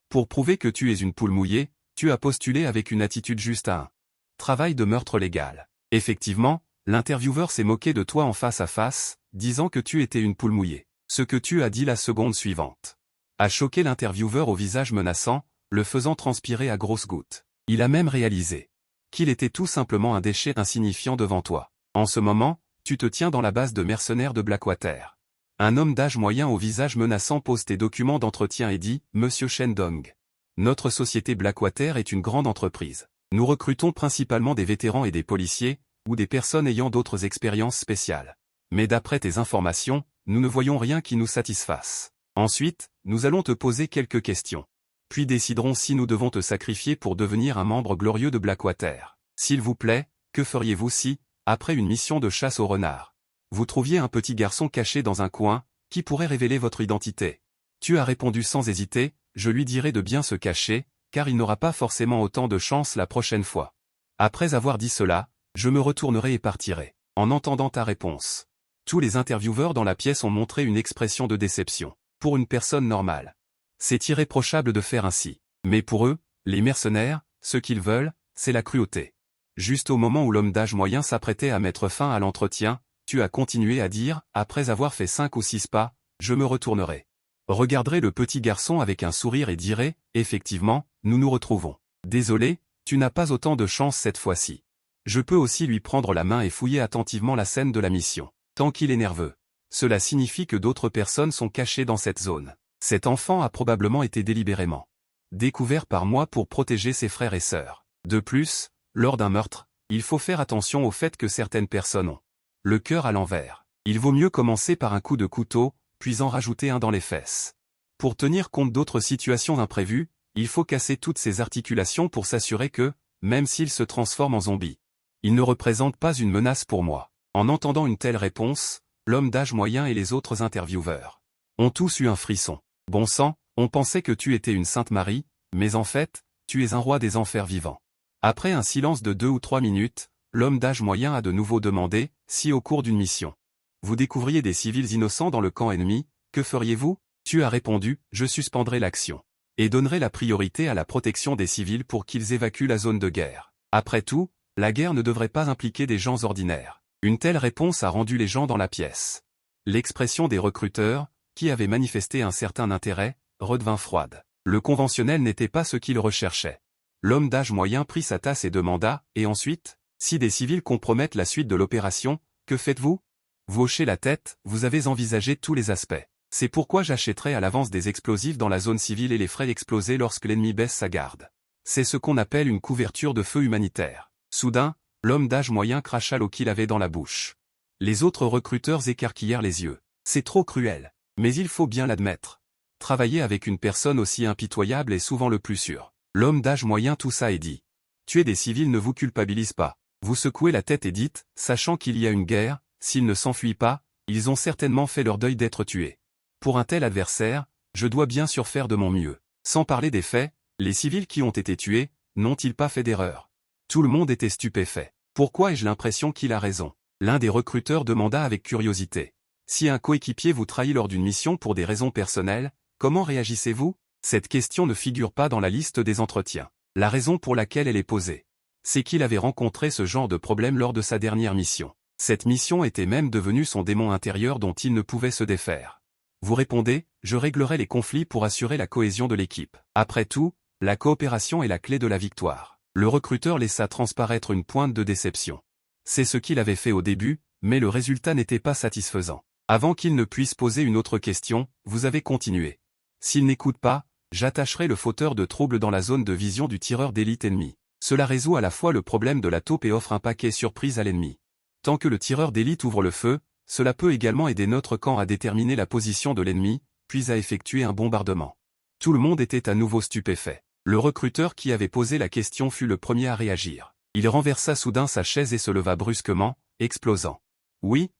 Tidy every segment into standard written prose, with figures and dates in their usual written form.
Pour prouver que tu es une poule mouillée, tu as postulé avec une attitude juste à un travail de meurtre légal. Effectivement, l'intervieweur s'est moqué de toi en face à face, disant que tu étais une poule mouillée. Ce que tu as dit la seconde suivante a choqué l'intervieweur au visage menaçant, le faisant transpirer à grosses gouttes. Il a même réalisé qu'il était tout simplement un déchet insignifiant devant toi. En ce moment, tu te tiens dans la base de mercenaires de Blackwater. Un homme d'âge moyen au visage menaçant pose tes documents d'entretien et dit « Monsieur Shendong. Notre société Blackwater est une grande entreprise. Nous recrutons principalement des vétérans et des policiers, ou des personnes ayant d'autres expériences spéciales. Mais d'après tes informations, nous ne voyons rien qui nous satisfasse. Ensuite, nous allons te poser quelques questions. Puis déciderons si nous devons te sacrifier pour devenir un membre glorieux de Blackwater. S'il vous plaît, que feriez-vous si, après une mission de chasse au renard, vous trouviez un petit garçon caché dans un coin, qui pourrait révéler votre identité? Tu as répondu sans hésiter, je lui dirai de bien se cacher, car il n'aura pas forcément autant de chance la prochaine fois. Après avoir dit cela, je me retournerai et partirai. En entendant ta réponse, tous les intervieweurs dans la pièce ont montré une expression de déception. Pour une personne normale, c'est irréprochable de faire ainsi. Mais pour eux, les mercenaires, ce qu'ils veulent, c'est la cruauté. Juste au moment où l'homme d'âge moyen s'apprêtait à mettre fin à l'entretien, tu as continué à dire, après avoir fait 5 ou 6 pas, je me retournerai. Regarderai le petit garçon avec un sourire et dirai, effectivement, nous nous retrouvons. Désolé, tu n'as pas autant de chance cette fois-ci. Je peux aussi lui prendre la main et fouiller attentivement la scène de la mission. Tant qu'il est nerveux. Cela signifie que d'autres personnes sont cachées dans cette zone. Cet enfant a probablement été délibérément découvert par moi pour protéger ses frères et sœurs. De plus, lors d'un meurtre, il faut faire attention au fait que certaines personnes ont le cœur à l'envers. Il vaut mieux commencer par un coup de couteau, puis en rajouter un dans les fesses. Pour tenir compte d'autres situations imprévues, il faut casser toutes ses articulations pour s'assurer que, même s'il se transforme en zombie, il ne représente pas une menace pour moi. En entendant une telle réponse, l'homme d'âge moyen et les autres intervieweurs ont tous eu un frisson. Bon sang, on pensait que tu étais une Sainte Marie, mais en fait, tu es un roi des enfers vivants. Après un silence de 2 ou 3 minutes, l'homme d'âge moyen a de nouveau demandé, si au cours d'une mission, vous découvriez des civils innocents dans le camp ennemi, que feriez-vous? Tu as répondu, je suspendrai l'action. Et donnerai la priorité à la protection des civils pour qu'ils évacuent la zone de guerre. Après tout, la guerre ne devrait pas impliquer des gens ordinaires. Une telle réponse a rendu les gens dans la pièce. L'expression des recruteurs, qui avaient manifesté un certain intérêt, redevint froide. Le conventionnel n'était pas ce qu'ils recherchaient. L'homme d'âge moyen prit sa tasse et demanda, et ensuite, si des civils compromettent la suite de l'opération, que faites-vous? Vous hochez la tête, vous avez envisagé tous les aspects. C'est pourquoi j'achèterai à l'avance des explosifs dans la zone civile et les ferai exploser lorsque l'ennemi baisse sa garde. C'est ce qu'on appelle une couverture de feu humanitaire. Soudain, l'homme d'âge moyen cracha l'eau qu'il avait dans la bouche. Les autres recruteurs écarquillèrent les yeux. C'est trop cruel. Mais il faut bien l'admettre. Travailler avec une personne aussi impitoyable est souvent le plus sûr. L'homme d'âge moyen toussa et dit. Tuer des civils ne vous culpabilise pas. Vous secouez la tête et dites, sachant qu'il y a une guerre, s'ils ne s'enfuient pas, ils ont certainement fait leur deuil d'être tués. Pour un tel adversaire, je dois bien sûr faire de mon mieux. Sans parler des faits, les civils qui ont été tués, n'ont-ils pas fait d'erreur? Tout le monde était stupéfait. Pourquoi ai-je l'impression qu'il a raison? L'un des recruteurs demanda avec curiosité. Si un coéquipier vous trahit lors d'une mission pour des raisons personnelles, comment réagissez-vous? Cette question ne figure pas dans la liste des entretiens. La raison pour laquelle elle est posée, c'est qu'il avait rencontré ce genre de problème lors de sa dernière mission. Cette mission était même devenue son démon intérieur dont il ne pouvait se défaire. Vous répondez, je réglerai les conflits pour assurer la cohésion de l'équipe. Après tout, la coopération est la clé de la victoire. Le recruteur laissa transparaître une pointe de déception. C'est ce qu'il avait fait au début, mais le résultat n'était pas satisfaisant. Avant qu'il ne puisse poser une autre question, vous avez continué. S'il n'écoute pas, j'attacherai le fauteur de troubles dans la zone de vision du tireur d'élite ennemi. Cela résout à la fois le problème de la taupe et offre un paquet surprise à l'ennemi. Tant que le tireur d'élite ouvre le feu, cela peut également aider notre camp à déterminer la position de l'ennemi, puis à effectuer un bombardement. Tout le monde était à nouveau stupéfait. Le recruteur qui avait posé la question fut le premier à réagir. Il renversa soudain sa chaise et se leva brusquement, explosant. Oui,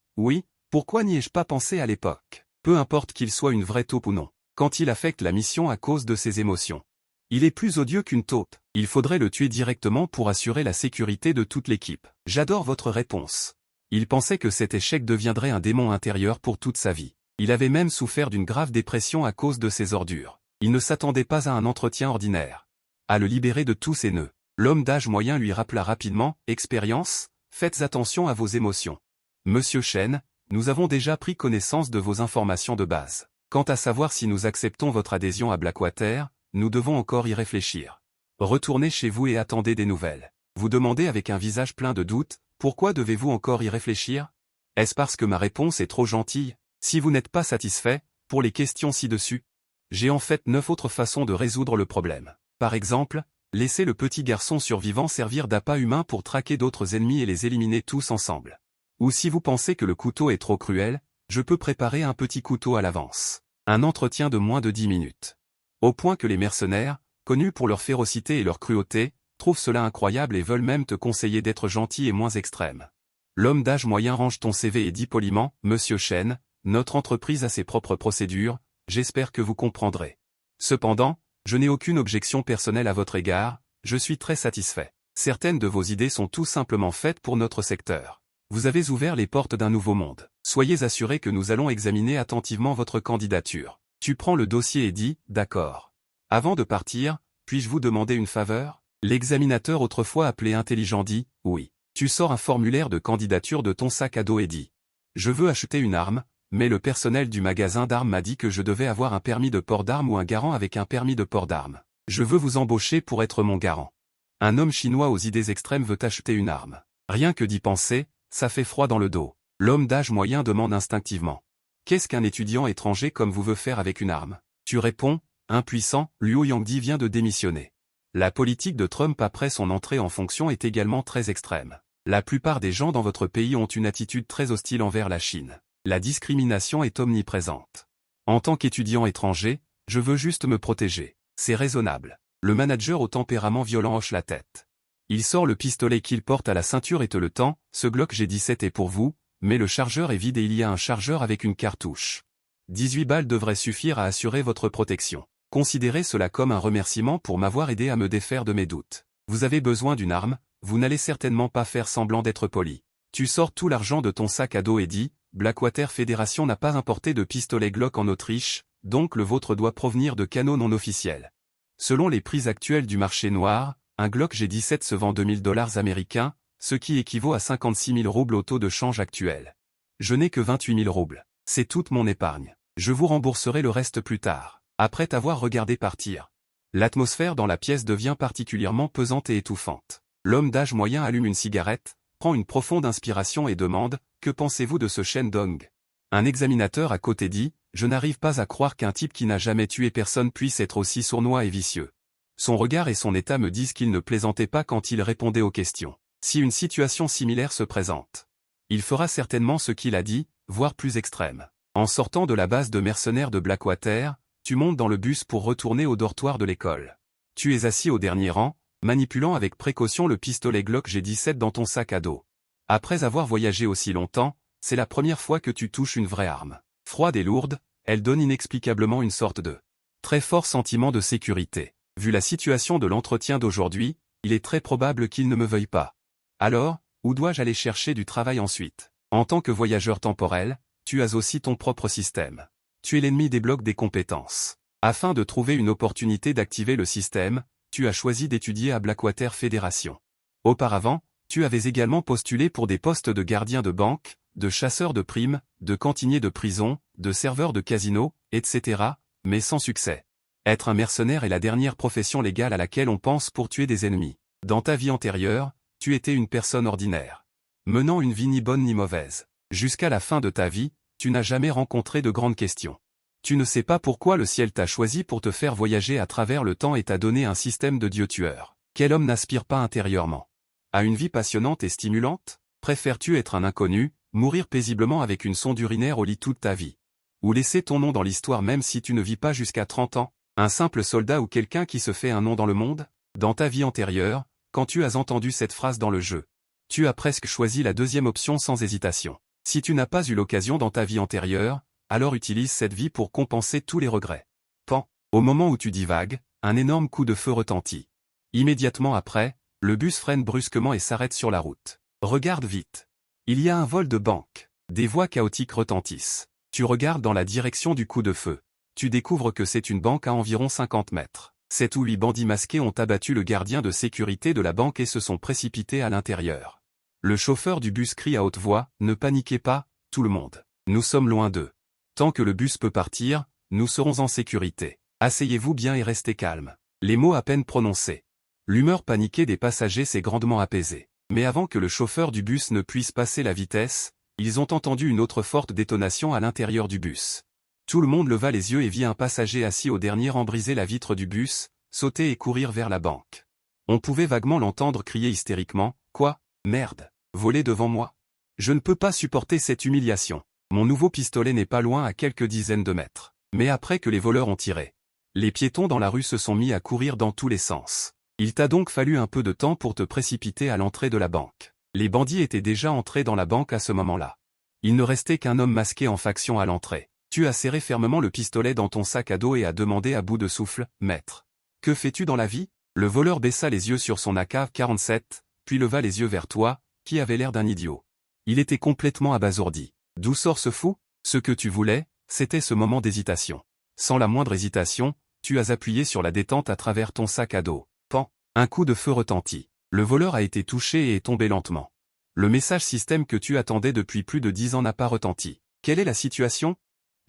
pourquoi n'y ai-je pas pensé à l'époque? Peu importe qu'il soit une vraie taupe ou non. Quand il affecte la mission à cause de ses émotions, il est plus odieux qu'une taupe. Il faudrait le tuer directement pour assurer la sécurité de toute l'équipe. J'adore votre réponse. Il pensait que cet échec deviendrait un démon intérieur pour toute sa vie. Il avait même souffert d'une grave dépression à cause de ses ordures. Il ne s'attendait pas à un entretien ordinaire. À le libérer de tous ses nœuds. L'homme d'âge moyen lui rappela rapidement, « Expérience, faites attention à vos émotions. Monsieur Chen, nous avons déjà pris connaissance de vos informations de base. Quant à savoir si nous acceptons votre adhésion à Blackwater, nous devons encore y réfléchir. Retournez chez vous et attendez des nouvelles. » Vous demandez avec un visage plein de doutes, « Pourquoi devez-vous encore y réfléchir? Est-ce parce que ma réponse est trop gentille? Si vous n'êtes pas satisfait, pour les questions ci-dessus, j'ai en fait 9 autres façons de résoudre le problème. Par exemple, laissez le petit garçon survivant servir d'appât humain pour traquer d'autres ennemis et les éliminer tous ensemble. Ou si vous pensez que le couteau est trop cruel, je peux préparer un petit couteau à l'avance. Un entretien de moins de 10 minutes. Au point que les mercenaires, connus pour leur férocité et leur cruauté, trouvent cela incroyable et veulent même te conseiller d'être gentil et moins extrême. L'homme d'âge moyen range ton CV et dit poliment, « Monsieur Chen, notre entreprise a ses propres procédures, j'espère que vous comprendrez. Cependant, je n'ai aucune objection personnelle à votre égard, je suis très satisfait. Certaines de vos idées sont tout simplement faites pour notre secteur. Vous avez ouvert les portes d'un nouveau monde. Soyez assurés que nous allons examiner attentivement votre candidature. » Tu prends le dossier et dis, « D'accord. Avant de partir, puis-je vous demander une faveur ?» L'examinateur autrefois appelé intelligent dit, « Oui. » Tu sors un formulaire de candidature de ton sac à dos et dis, « Je veux acheter une arme, mais le personnel du magasin d'armes m'a dit que je devais avoir un permis de port d'armes ou un garant avec un permis de port d'armes. Je veux vous embaucher pour être mon garant. » Un homme chinois aux idées extrêmes veut acheter une arme. Rien que d'y penser, ça fait froid dans le dos. L'homme d'âge moyen demande instinctivement, « Qu'est-ce qu'un étudiant étranger comme vous veut faire avec une arme ?» Tu réponds, impuissant, Liu Yangdi vient de démissionner. La politique de Trump après son entrée en fonction est également très extrême. La plupart des gens dans votre pays ont une attitude très hostile envers la Chine. La discrimination est omniprésente. En tant qu'étudiant étranger, je veux juste me protéger. C'est raisonnable. Le manager au tempérament violent hoche la tête. Il sort le pistolet qu'il porte à la ceinture et te le tend, « Ce Glock G17 est pour vous, mais le chargeur est vide et il y a un chargeur avec une cartouche. 18 balles devraient suffire à assurer votre protection. Considérez cela comme un remerciement pour m'avoir aidé à me défaire de mes doutes. Vous avez besoin d'une arme, vous n'allez certainement pas faire semblant d'être poli. » Tu sors tout l'argent de ton sac à dos et dis, « Blackwater Fédération n'a pas importé de pistolet Glock en Autriche, donc le vôtre doit provenir de canaux non officiels. Selon les prix actuels du marché noir, un Glock G17 se vend 2000 $ américains, ce qui équivaut à 56 000 roubles au taux de change actuel. Je n'ai que 28 000 roubles. C'est toute mon épargne. Je vous rembourserai le reste plus tard. » Après t'avoir regardé partir. L'atmosphère dans la pièce devient particulièrement pesante et étouffante. L'homme d'âge moyen allume une cigarette, prend une profonde inspiration et demande, « Que pensez-vous de ce Shen Dong ?» Un examinateur à côté dit, « Je n'arrive pas à croire qu'un type qui n'a jamais tué personne puisse être aussi sournois et vicieux. » Son regard et son état me disent qu'il ne plaisantait pas quand il répondait aux questions. Si une situation similaire se présente, il fera certainement ce qu'il a dit, voire plus extrême. En sortant de la base de mercenaires de Blackwater, tu montes dans le bus pour retourner au dortoir de l'école. Tu es assis au dernier rang, manipulant avec précaution le pistolet Glock G17 dans ton sac à dos. Après avoir voyagé aussi longtemps, c'est la première fois que tu touches une vraie arme. Froide et lourde, elle donne inexplicablement une sorte de très fort sentiment de sécurité. Vu la situation de l'entretien d'aujourd'hui, il est très probable qu'il ne me veuille pas. Alors, où dois-je aller chercher du travail ensuite? En tant que voyageur temporel, tu as aussi ton propre système. Tu es l'ennemi des blocs des compétences. Afin de trouver une opportunité d'activer le système, tu as choisi d'étudier à Blackwater Fédération. Auparavant, tu avais également postulé pour des postes de gardien de banque, de chasseur de primes, de cantinier de prison, de serveur de casino, etc., mais sans succès. Être un mercenaire est la dernière profession légale à laquelle on pense pour tuer des ennemis. Dans ta vie antérieure, tu étais une personne ordinaire, menant une vie ni bonne ni mauvaise. Jusqu'à la fin de ta vie, tu n'as jamais rencontré de grandes questions. Tu ne sais pas pourquoi le ciel t'a choisi pour te faire voyager à travers le temps et t'a donné un système de dieu tueur. Quel homme n'aspire pas intérieurement à une vie passionnante et stimulante? Préfères-tu être un inconnu, mourir paisiblement avec une sonde urinaire au lit toute ta vie? Ou laisser ton nom dans l'histoire même si tu ne vis pas jusqu'à 30 ans? Un simple soldat ou quelqu'un qui se fait un nom dans le monde? Dans ta vie antérieure, quand tu as entendu cette phrase dans le jeu, tu as presque choisi la deuxième option sans hésitation. Si tu n'as pas eu l'occasion dans ta vie antérieure, alors utilise cette vie pour compenser tous les regrets. Pan. Au moment où tu divagues, un énorme coup de feu retentit. Immédiatement après, le bus freine brusquement et s'arrête sur la route. Regarde vite. Il y a un vol de banque. Des voix chaotiques retentissent. Tu regardes dans la direction du coup de feu. Tu découvres que c'est une banque à environ 50 mètres. 7 ou 8 bandits masqués ont abattu le gardien de sécurité de la banque et se sont précipités à l'intérieur. Le chauffeur du bus crie à haute voix, « Ne paniquez pas, tout le monde. Nous sommes loin d'eux. Tant que le bus peut partir, nous serons en sécurité. Asseyez-vous bien et restez calme. » Les mots à peine prononcés. L'humeur paniquée des passagers s'est grandement apaisée. Mais avant que le chauffeur du bus ne puisse passer la vitesse, ils ont entendu une autre forte détonation à l'intérieur du bus. Tout le monde leva les yeux et vit un passager assis au dernier rang briser la vitre du bus, sauter et courir vers la banque. On pouvait vaguement l'entendre crier hystériquement, « Quoi? Merde! Voler devant moi? Je ne peux pas supporter cette humiliation. Mon nouveau pistolet n'est pas loin à quelques dizaines de mètres. » Mais après que les voleurs ont tiré, les piétons dans la rue se sont mis à courir dans tous les sens. Il t'a donc fallu un peu de temps pour te précipiter à l'entrée de la banque. Les bandits étaient déjà entrés dans la banque à ce moment-là. Il ne restait qu'un homme masqué en faction à l'entrée. Tu as serré fermement le pistolet dans ton sac à dos et as demandé à bout de souffle, « Maître, que fais-tu dans la vie ?» Le voleur baissa les yeux sur son AK-47, puis leva les yeux vers toi, qui avait l'air d'un idiot. Il était complètement abasourdi. D'où sort ce fou? Ce que tu voulais, c'était ce moment d'hésitation. Sans la moindre hésitation, tu as appuyé sur la détente à travers ton sac à dos. Pan! Un coup de feu retentit. Le voleur a été touché et est tombé lentement. Le message système que tu attendais depuis plus de 10 ans n'a pas retenti. Quelle est la situation?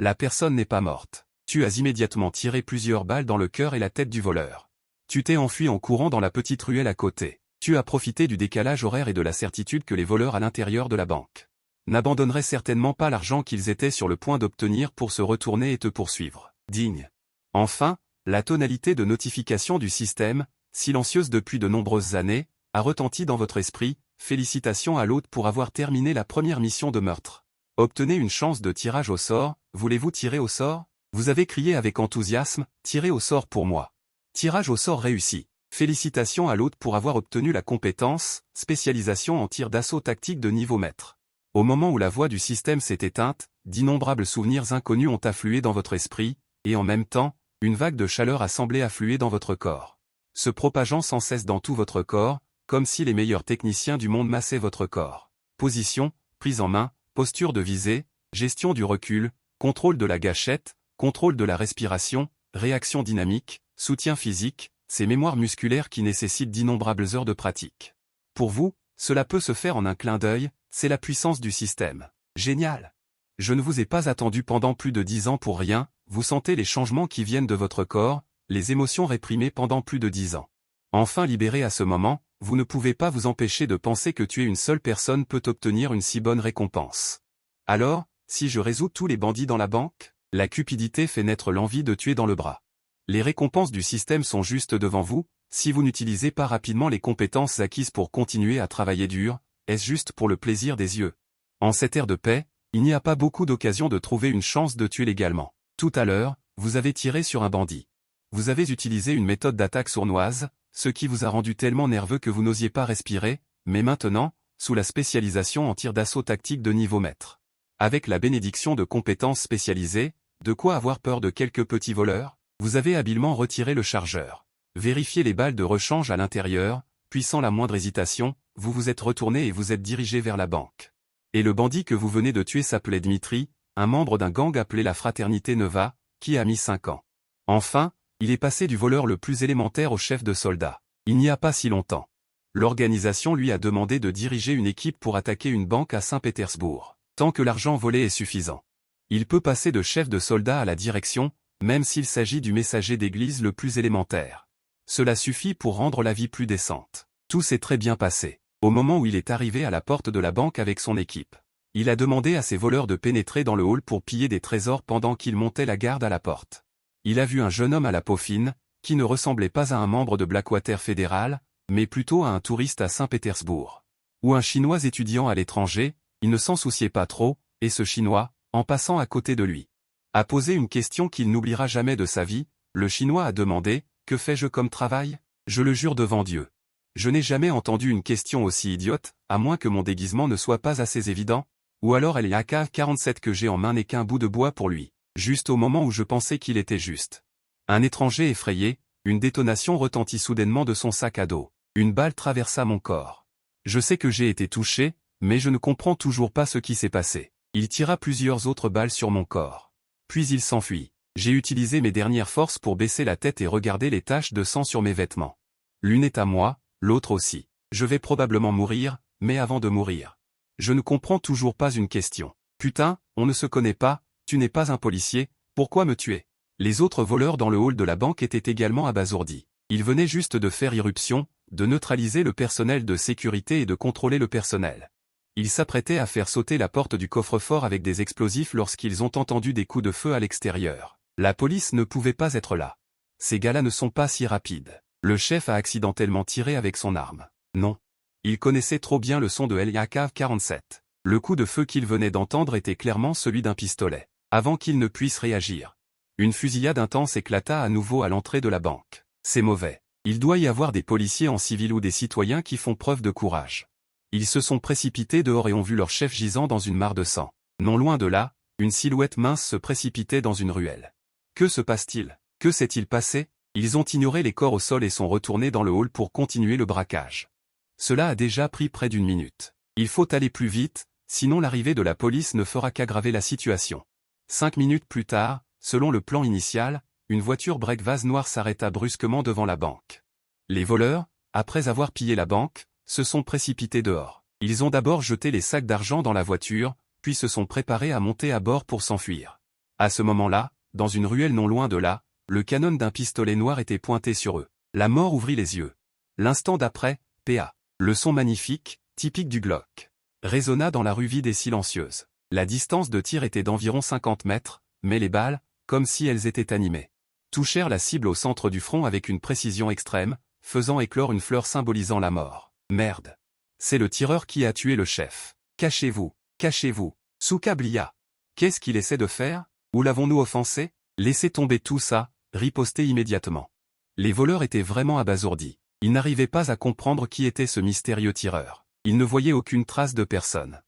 La personne n'est pas morte. Tu as immédiatement tiré plusieurs balles dans le cœur et la tête du voleur. Tu t'es enfui en courant dans la petite ruelle à côté. Tu as profité du décalage horaire et de la certitude que les voleurs à l'intérieur de la banque n'abandonneraient certainement pas l'argent qu'ils étaient sur le point d'obtenir pour se retourner et te poursuivre. Digne. Enfin, la tonalité de notification du système, silencieuse depuis de nombreuses années, a retenti dans votre esprit. Félicitations à l'hôte pour avoir terminé la première mission de meurtre. Obtenez une chance de tirage au sort. Voulez-vous tirer au sort? Vous avez crié avec enthousiasme, tirez au sort pour moi. Tirage au sort réussi. Félicitations à l'hôte pour avoir obtenu la compétence, spécialisation en tir d'assaut tactique de niveau maître. Au moment où la voix du système s'est éteinte, d'innombrables souvenirs inconnus ont afflué dans votre esprit, et en même temps, une vague de chaleur a semblé affluer dans votre corps. Se propageant sans cesse dans tout votre corps, comme si les meilleurs techniciens du monde massaient votre corps. Position, prise en main, posture de visée, gestion du recul, contrôle de la gâchette, contrôle de la respiration, réaction dynamique, soutien physique, ces mémoires musculaires qui nécessitent d'innombrables heures de pratique. Pour vous, cela peut se faire en un clin d'œil, c'est la puissance du système. Génial! Je ne vous ai pas attendu pendant plus de 10 ans pour rien, vous sentez les changements qui viennent de votre corps, les émotions réprimées pendant plus de 10 ans. Enfin libéré à ce moment, vous ne pouvez pas vous empêcher de penser que tuer une seule personne peut obtenir une si bonne récompense. Alors, si je résous tous les bandits dans la banque, la cupidité fait naître l'envie de tuer dans le bras. Les récompenses du système sont juste devant vous, si vous n'utilisez pas rapidement les compétences acquises pour continuer à travailler dur, est-ce juste pour le plaisir des yeux? En cette ère de paix, il n'y a pas beaucoup d'occasions de trouver une chance de tuer légalement. Tout à l'heure, vous avez tiré sur un bandit. Vous avez utilisé une méthode d'attaque sournoise, ce qui vous a rendu tellement nerveux que vous n'osiez pas respirer, mais maintenant, sous la spécialisation en tir d'assaut tactique de niveau maître. Avec la bénédiction de compétences spécialisées, de quoi avoir peur de quelques petits voleurs? Vous avez habilement retiré le chargeur. Vérifiez les balles de rechange à l'intérieur, puis sans la moindre hésitation, vous vous êtes retourné et vous êtes dirigé vers la banque. Et le bandit que vous venez de tuer s'appelait Dmitri, un membre d'un gang appelé la Fraternité Neva, qui a mis 5 ans. Enfin, il est passé du voleur le plus élémentaire au chef de soldats. Il n'y a pas si longtemps. L'organisation lui a demandé de diriger une équipe pour attaquer une banque à Saint-Pétersbourg. Tant que l'argent volé est suffisant. Il peut passer de chef de soldat à la direction, même s'il s'agit du messager d'église le plus élémentaire. Cela suffit pour rendre la vie plus décente. Tout s'est très bien passé. Au moment où il est arrivé à la porte de la banque avec son équipe, il a demandé à ses voleurs de pénétrer dans le hall pour piller des trésors pendant qu'il montait la garde à la porte. Il a vu un jeune homme à la peau fine, qui ne ressemblait pas à un membre de Blackwater fédéral, mais plutôt à un touriste à Saint-Pétersbourg. Ou un Chinois étudiant à l'étranger, il ne s'en souciait pas trop, et ce Chinois, en passant à côté de lui, a posé une question qu'il n'oubliera jamais de sa vie. Le Chinois a demandé, « Que fais-je comme travail? Je le jure devant Dieu. Je n'ai jamais entendu une question aussi idiote, à moins que mon déguisement ne soit pas assez évident. Ou alors elle est AK-47 que j'ai en main n'est qu'un bout de bois pour lui. » Juste au moment où je pensais qu'il était juste. Un étranger effrayé, une détonation retentit soudainement de son sac à dos. Une balle traversa mon corps. Je sais que j'ai été touché, mais je ne comprends toujours pas ce qui s'est passé. Il tira plusieurs autres balles sur mon corps. Puis il s'enfuit. J'ai utilisé mes dernières forces pour baisser la tête et regarder les taches de sang sur mes vêtements. L'une est à moi, l'autre aussi. Je vais probablement mourir, mais avant de mourir. Je ne comprends toujours pas une question. Putain, on ne se connaît pas, tu n'es pas un policier, pourquoi me tuer? Les autres voleurs dans le hall de la banque étaient également abasourdis. Ils venaient juste de faire irruption, de neutraliser le personnel de sécurité et de contrôler le personnel. Ils s'apprêtaient à faire sauter la porte du coffre-fort avec des explosifs lorsqu'ils ont entendu des coups de feu à l'extérieur. La police ne pouvait pas être là. Ces gars-là ne sont pas si rapides. Le chef a accidentellement tiré avec son arme. Non. Il connaissait trop bien le son de l'AK-47. Le coup de feu qu'il venait d'entendre était clairement celui d'un pistolet. Avant qu'il ne puisse réagir, une fusillade intense éclata à nouveau à l'entrée de la banque. C'est mauvais. Il doit y avoir des policiers en civil ou des citoyens qui font preuve de courage. Ils se sont précipités dehors et ont vu leur chef gisant dans une mare de sang. Non loin de là, une silhouette mince se précipitait dans une ruelle. Que se passe-t-il? Que s'est-il passé? Ils ont ignoré les corps au sol et sont retournés dans le hall pour continuer le braquage. Cela a déjà pris près d'une minute. Il faut aller plus vite, sinon l'arrivée de la police ne fera qu'aggraver la situation. 5 minutes plus tard, selon le plan initial, une voiture break-vase noire s'arrêta brusquement devant la banque. Les voleurs, après avoir pillé la banque, se sont précipités dehors. Ils ont d'abord jeté les sacs d'argent dans la voiture, puis se sont préparés à monter à bord pour s'enfuir. À ce moment-là, dans une ruelle non loin de là, le canon d'un pistolet noir était pointé sur eux. La mort ouvrit les yeux. L'instant d'après, PA. Le son magnifique, typique du Glock, résonna dans la rue vide et silencieuse. La distance de tir était d'environ 50 mètres, mais les balles, comme si elles étaient animées, touchèrent la cible au centre du front avec une précision extrême, faisant éclore une fleur symbolisant la mort. Merde. C'est le tireur qui a tué le chef. Cachez-vous, cachez-vous. Soukablia. Qu'est-ce qu'il essaie de faire? Où l'avons-nous offensé? Laissez tomber tout ça, ripostez immédiatement. Les voleurs étaient vraiment abasourdis. Ils n'arrivaient pas à comprendre qui était ce mystérieux tireur. Ils ne voyaient aucune trace de personne.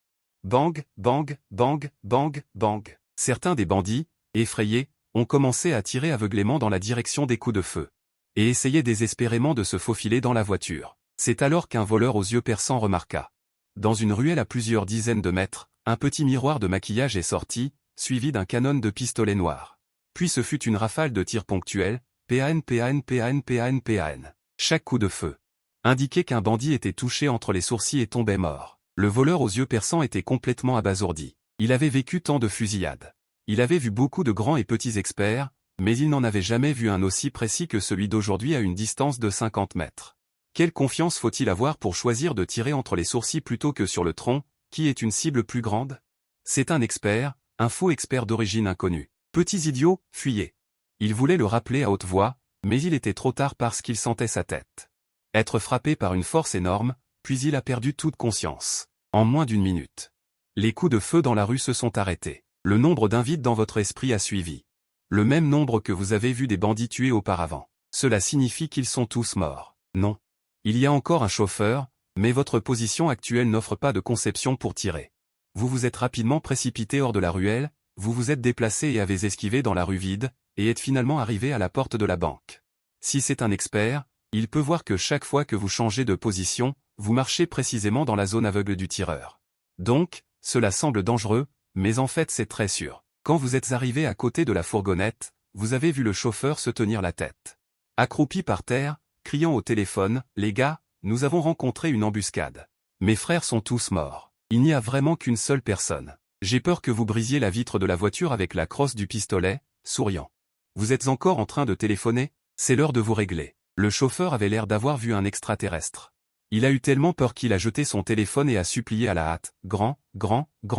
Bang, bang, bang, bang, bang. Certains des bandits, effrayés, ont commencé à tirer aveuglément dans la direction des coups de feu. Et essayaient désespérément de se faufiler dans la voiture. C'est alors qu'un voleur aux yeux perçants remarqua. Dans une ruelle à plusieurs dizaines de mètres, un petit miroir de maquillage est sorti, suivi d'un canon de pistolet noir. Puis ce fut une rafale de tirs ponctuels, PAN, PAN, PAN, PAN, PAN. Chaque coup de feu indiquait qu'un bandit était touché entre les sourcils et tombait mort. Le voleur aux yeux perçants était complètement abasourdi. Il avait vécu tant de fusillades. Il avait vu beaucoup de grands et petits experts, mais il n'en avait jamais vu un aussi précis que celui d'aujourd'hui à une distance de 50 mètres. Quelle confiance faut-il avoir pour choisir de tirer entre les sourcils plutôt que sur le tronc, qui est une cible plus grande? C'est un expert, un faux expert d'origine inconnue. Petits idiots, fuyez. Il voulait le rappeler à haute voix, mais il était trop tard parce qu'il sentait sa tête être frappé par une force énorme, puis il a perdu toute conscience. En moins d'une minute. Les coups de feu dans la rue se sont arrêtés. Le nombre d'invités dans votre esprit a suivi. Le même nombre que vous avez vu des bandits tués auparavant. Cela signifie qu'ils sont tous morts. Non. Il y a encore un chauffeur, mais votre position actuelle n'offre pas de conception pour tirer. Vous vous êtes rapidement précipité hors de la ruelle, vous vous êtes déplacé et avez esquivé dans la rue vide, et êtes finalement arrivé à la porte de la banque. Si c'est un expert, il peut voir que chaque fois que vous changez de position, vous marchez précisément dans la zone aveugle du tireur. Donc, cela semble dangereux, mais en fait c'est très sûr. Quand vous êtes arrivé à côté de la fourgonnette, vous avez vu le chauffeur se tenir la tête accroupi par terre, criant au téléphone, « Les gars, nous avons rencontré une embuscade. Mes frères sont tous morts. Il n'y a vraiment qu'une seule personne. J'ai peur que vous brisiez la vitre de la voiture avec la crosse du pistolet, » souriant. Vous êtes encore en train de téléphoner? C'est l'heure de vous régler. Le chauffeur avait l'air d'avoir vu un extraterrestre. Il a eu tellement peur qu'il a jeté son téléphone et a supplié à la hâte, « Grand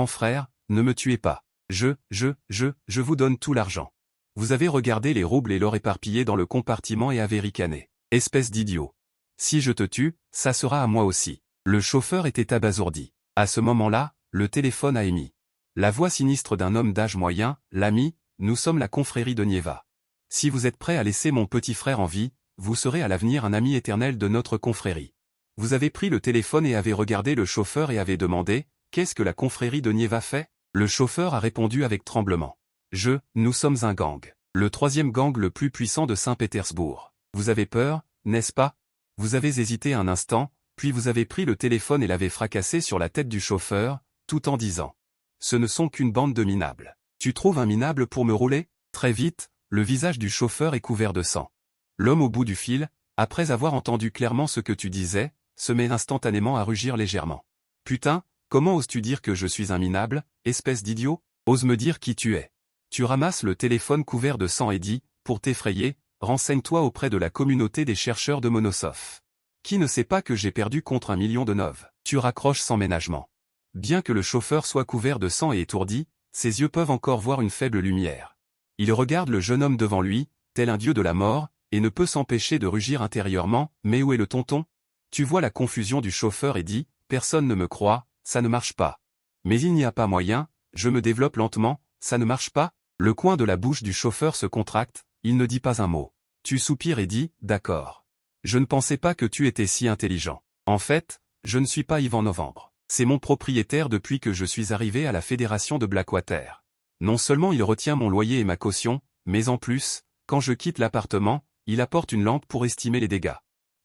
frère, ne me tuez pas. Je vous donne tout l'argent. » Vous avez regardé les roubles et l'or éparpillés dans le compartiment et avez ricané. Espèce d'idiot. Si je te tue, ça sera à moi aussi. Le chauffeur était abasourdi. À ce moment-là, le téléphone a émis. La voix sinistre d'un homme d'âge moyen, « L'ami, nous sommes la confrérie de Nieva. Si vous êtes prêt à laisser mon petit frère en vie, vous serez à l'avenir un ami éternel de notre confrérie. » Vous avez pris le téléphone et avez regardé le chauffeur et avez demandé, « Qu'est-ce que la confrérie de Nieva fait ?» Le chauffeur a répondu avec tremblement. « Nous sommes un gang. Le troisième gang le plus puissant de Saint-Pétersbourg. Vous avez peur, n'est-ce pas? » Vous avez hésité un instant, puis vous avez pris le téléphone et l'avez fracassé sur la tête du chauffeur, tout en disant, « Ce ne sont qu'une bande de minables. Tu trouves un minable pour me rouler? » Très vite, le visage du chauffeur est couvert de sang. L'homme au bout du fil, après avoir entendu clairement ce que tu disais, se met instantanément à rugir légèrement. Putain, comment oses-tu dire que je suis un minable, espèce d'idiot? Ose me dire qui tu es. Tu ramasses le téléphone couvert de sang et dis, pour t'effrayer, renseigne-toi auprès de la communauté des chercheurs de Monosov. Qui ne sait pas que j'ai perdu contre 1 million de noves? Tu raccroches sans ménagement. Bien que le chauffeur soit couvert de sang et étourdi, ses yeux peuvent encore voir une faible lumière. Il regarde le jeune homme devant lui, tel un dieu de la mort, et ne peut s'empêcher de rugir intérieurement, mais où est le tonton? Tu vois la confusion du chauffeur et dis, personne ne me croit, ça ne marche pas. Mais il n'y a pas moyen, je me développe lentement, ça ne marche pas? Le coin de la bouche du chauffeur se contracte, il ne dit pas un mot. Tu soupires et dis, d'accord. Je ne pensais pas que tu étais si intelligent. En fait, je ne suis pas Yvan Novembre. C'est mon propriétaire depuis que je suis arrivé à la fédération de Blackwater. Non seulement il retient mon loyer et ma caution, mais en plus, quand je quitte l'appartement, il apporte une lampe pour estimer les dégâts.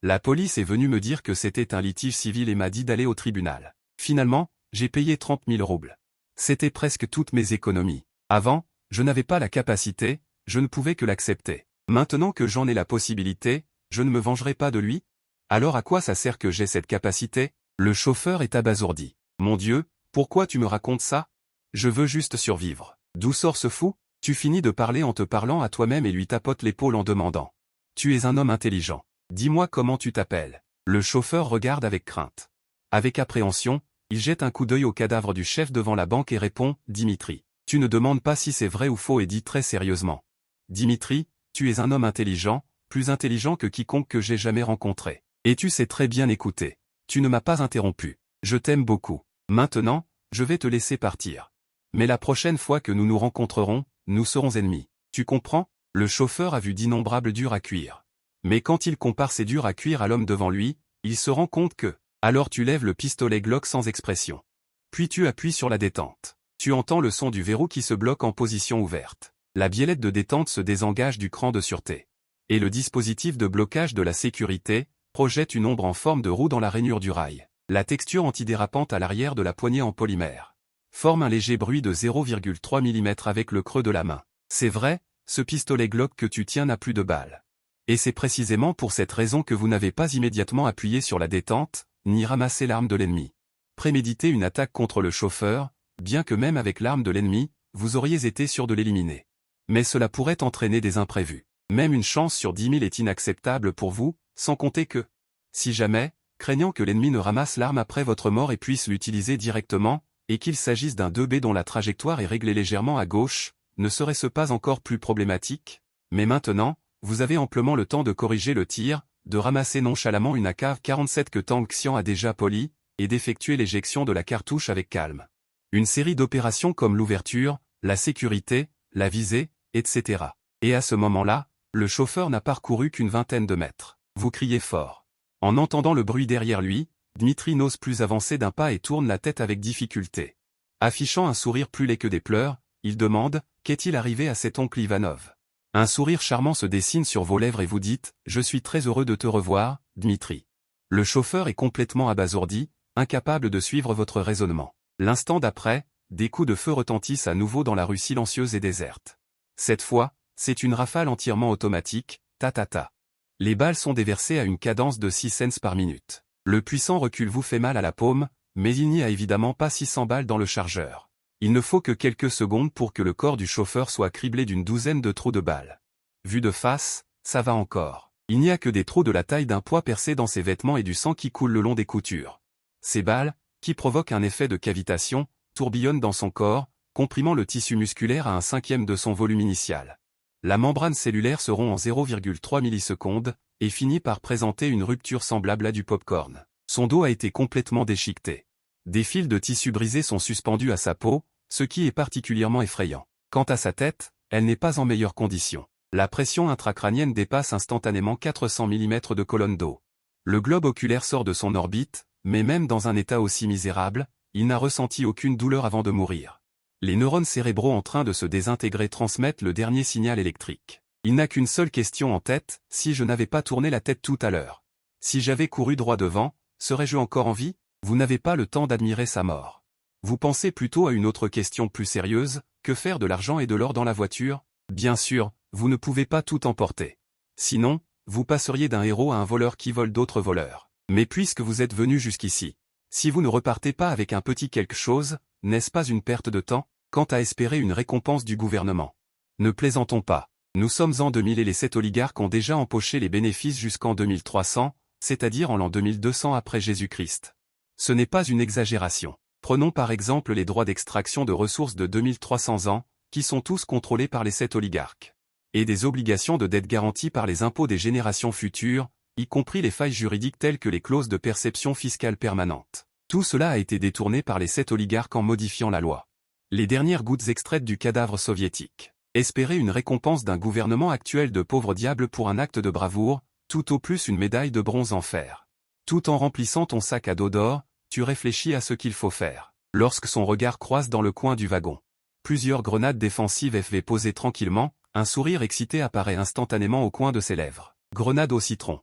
La police est venue me dire que c'était un litige civil et m'a dit d'aller au tribunal. Finalement, j'ai payé 30 000 roubles. C'était presque toutes mes économies. Avant, je n'avais pas la capacité, je ne pouvais que l'accepter. Maintenant que j'en ai la possibilité, je ne me vengerai pas de lui? Alors à quoi ça sert que j'ai cette capacité? Le chauffeur est abasourdi. Mon Dieu, pourquoi tu me racontes ça? Je veux juste survivre. D'où sort ce fou? Tu finis de parler en te parlant à toi-même et lui tapotes l'épaule en demandant. Tu es un homme intelligent. Dis-moi comment tu t'appelles. Le chauffeur regarde avec crainte. Avec appréhension, il jette un coup d'œil au cadavre du chef devant la banque et répond, Dimitri. Tu ne demandes pas si c'est vrai ou faux et dit très sérieusement. Dimitri, tu es un homme intelligent, plus intelligent que quiconque que j'ai jamais rencontré. Et tu sais très bien écouter. Tu ne m'as pas interrompu. Je t'aime beaucoup. Maintenant, je vais te laisser partir. Mais la prochaine fois que nous nous rencontrerons, nous serons ennemis. Tu comprends? Le chauffeur a vu d'innombrables durs à cuire. Mais quand il compare ces durs à cuire à l'homme devant lui, il se rend compte que, alors tu lèves le pistolet Glock sans expression. Puis tu appuies sur la détente. Tu entends le son du verrou qui se bloque en position ouverte. La biellette de détente se désengage du cran de sûreté. Et le dispositif de blocage de la sécurité projette une ombre en forme de roue dans la rainure du rail. La texture antidérapante à l'arrière de la poignée en polymère forme un léger bruit de 0,3 mm avec le creux de la main. C'est vrai, ce pistolet Glock que tu tiens n'a plus de balles. Et c'est précisément pour cette raison que vous n'avez pas immédiatement appuyé sur la détente, ni ramassé l'arme de l'ennemi. Préméditer une attaque contre le chauffeur, bien que même avec l'arme de l'ennemi, vous auriez été sûr de l'éliminer. Mais cela pourrait entraîner des imprévus. Même une chance sur 10 000 est inacceptable pour vous, sans compter que, si jamais, craignant que l'ennemi ne ramasse l'arme après votre mort et puisse l'utiliser directement, et qu'il s'agisse d'un 2B dont la trajectoire est réglée légèrement à gauche, ne serait-ce pas encore plus problématique? Mais maintenant, vous avez amplement le temps de corriger le tir, de ramasser nonchalamment une AK-47 que Tang Xian a déjà polie, et d'effectuer l'éjection de la cartouche avec calme. Une série d'opérations comme l'ouverture, la sécurité, la visée, etc. Et à ce moment-là, le chauffeur n'a parcouru qu'une vingtaine de mètres. Vous criez fort. En entendant le bruit derrière lui, Dmitri n'ose plus avancer d'un pas et tourne la tête avec difficulté. Affichant un sourire plus laid que des pleurs, il demande, qu'est-il arrivé à cet oncle Ivanov? Un sourire charmant se dessine sur vos lèvres et vous dites, je suis très heureux de te revoir, Dmitri. Le chauffeur est complètement abasourdi, incapable de suivre votre raisonnement. L'instant d'après, des coups de feu retentissent à nouveau dans la rue silencieuse et déserte. Cette fois, c'est une rafale entièrement automatique, ta-ta-ta. Les balles sont déversées à une cadence de 6 cents par minute. Le puissant recul vous fait mal à la paume, mais il n'y a évidemment pas 600 balles dans le chargeur. Il ne faut que quelques secondes pour que le corps du chauffeur soit criblé d'une douzaine de trous de balles. Vu de face, ça va encore. Il n'y a que des trous de la taille d'un pois percés dans ses vêtements et du sang qui coule le long des coutures. Ces balles, qui provoquent un effet de cavitation, tourbillonnent dans son corps, comprimant le tissu musculaire à 1/5 de son volume initial. La membrane cellulaire se rompt en 0,3 millisecondes, et finit par présenter une rupture semblable à du popcorn. Son dos a été complètement déchiqueté. Des fils de tissu brisés sont suspendus à sa peau, ce qui est particulièrement effrayant. Quant à sa tête, elle n'est pas en meilleure condition. La pression intracrânienne dépasse instantanément 400 mm de colonne d'eau. Le globe oculaire sort de son orbite, mais même dans un état aussi misérable, il n'a ressenti aucune douleur avant de mourir. Les neurones cérébraux en train de se désintégrer transmettent le dernier signal électrique. Il n'a qu'une seule question en tête, si je n'avais pas tourné la tête tout à l'heure. Si j'avais couru droit devant, serais-je encore en vie? Vous n'avez pas le temps d'admirer sa mort. Vous pensez plutôt à une autre question plus sérieuse, que faire de l'argent et de l'or dans la voiture? Bien sûr, vous ne pouvez pas tout emporter. Sinon, vous passeriez d'un héros à un voleur qui vole d'autres voleurs. Mais puisque vous êtes venu jusqu'ici, si vous ne repartez pas avec un petit quelque chose, n'est-ce pas une perte de temps, quant à espérer une récompense du gouvernement? Ne plaisantons pas. Nous sommes en 2000 et les 7 oligarques ont déjà empoché les bénéfices jusqu'en 2300, c'est-à-dire en l'an 2200 après Jésus-Christ. Ce n'est pas une exagération. Prenons par exemple les droits d'extraction de ressources de 2300 ans, qui sont tous contrôlés par les 7 oligarques. Et des obligations de dette garanties par les impôts des générations futures, y compris les failles juridiques telles que les clauses de perception fiscale permanente. Tout cela a été détourné par les 7 oligarques en modifiant la loi. Les dernières gouttes extraites du cadavre soviétique. Espérer une récompense d'un gouvernement actuel de pauvres diables pour un acte de bravoure, tout au plus une médaille de bronze en fer. Tout en remplissant ton sac à dos d'or, tu réfléchis à ce qu'il faut faire. Lorsque son regard croise dans le coin du wagon. Plusieurs grenades défensives FV posées tranquillement, un sourire excité apparaît instantanément au coin de ses lèvres. Grenade au citron.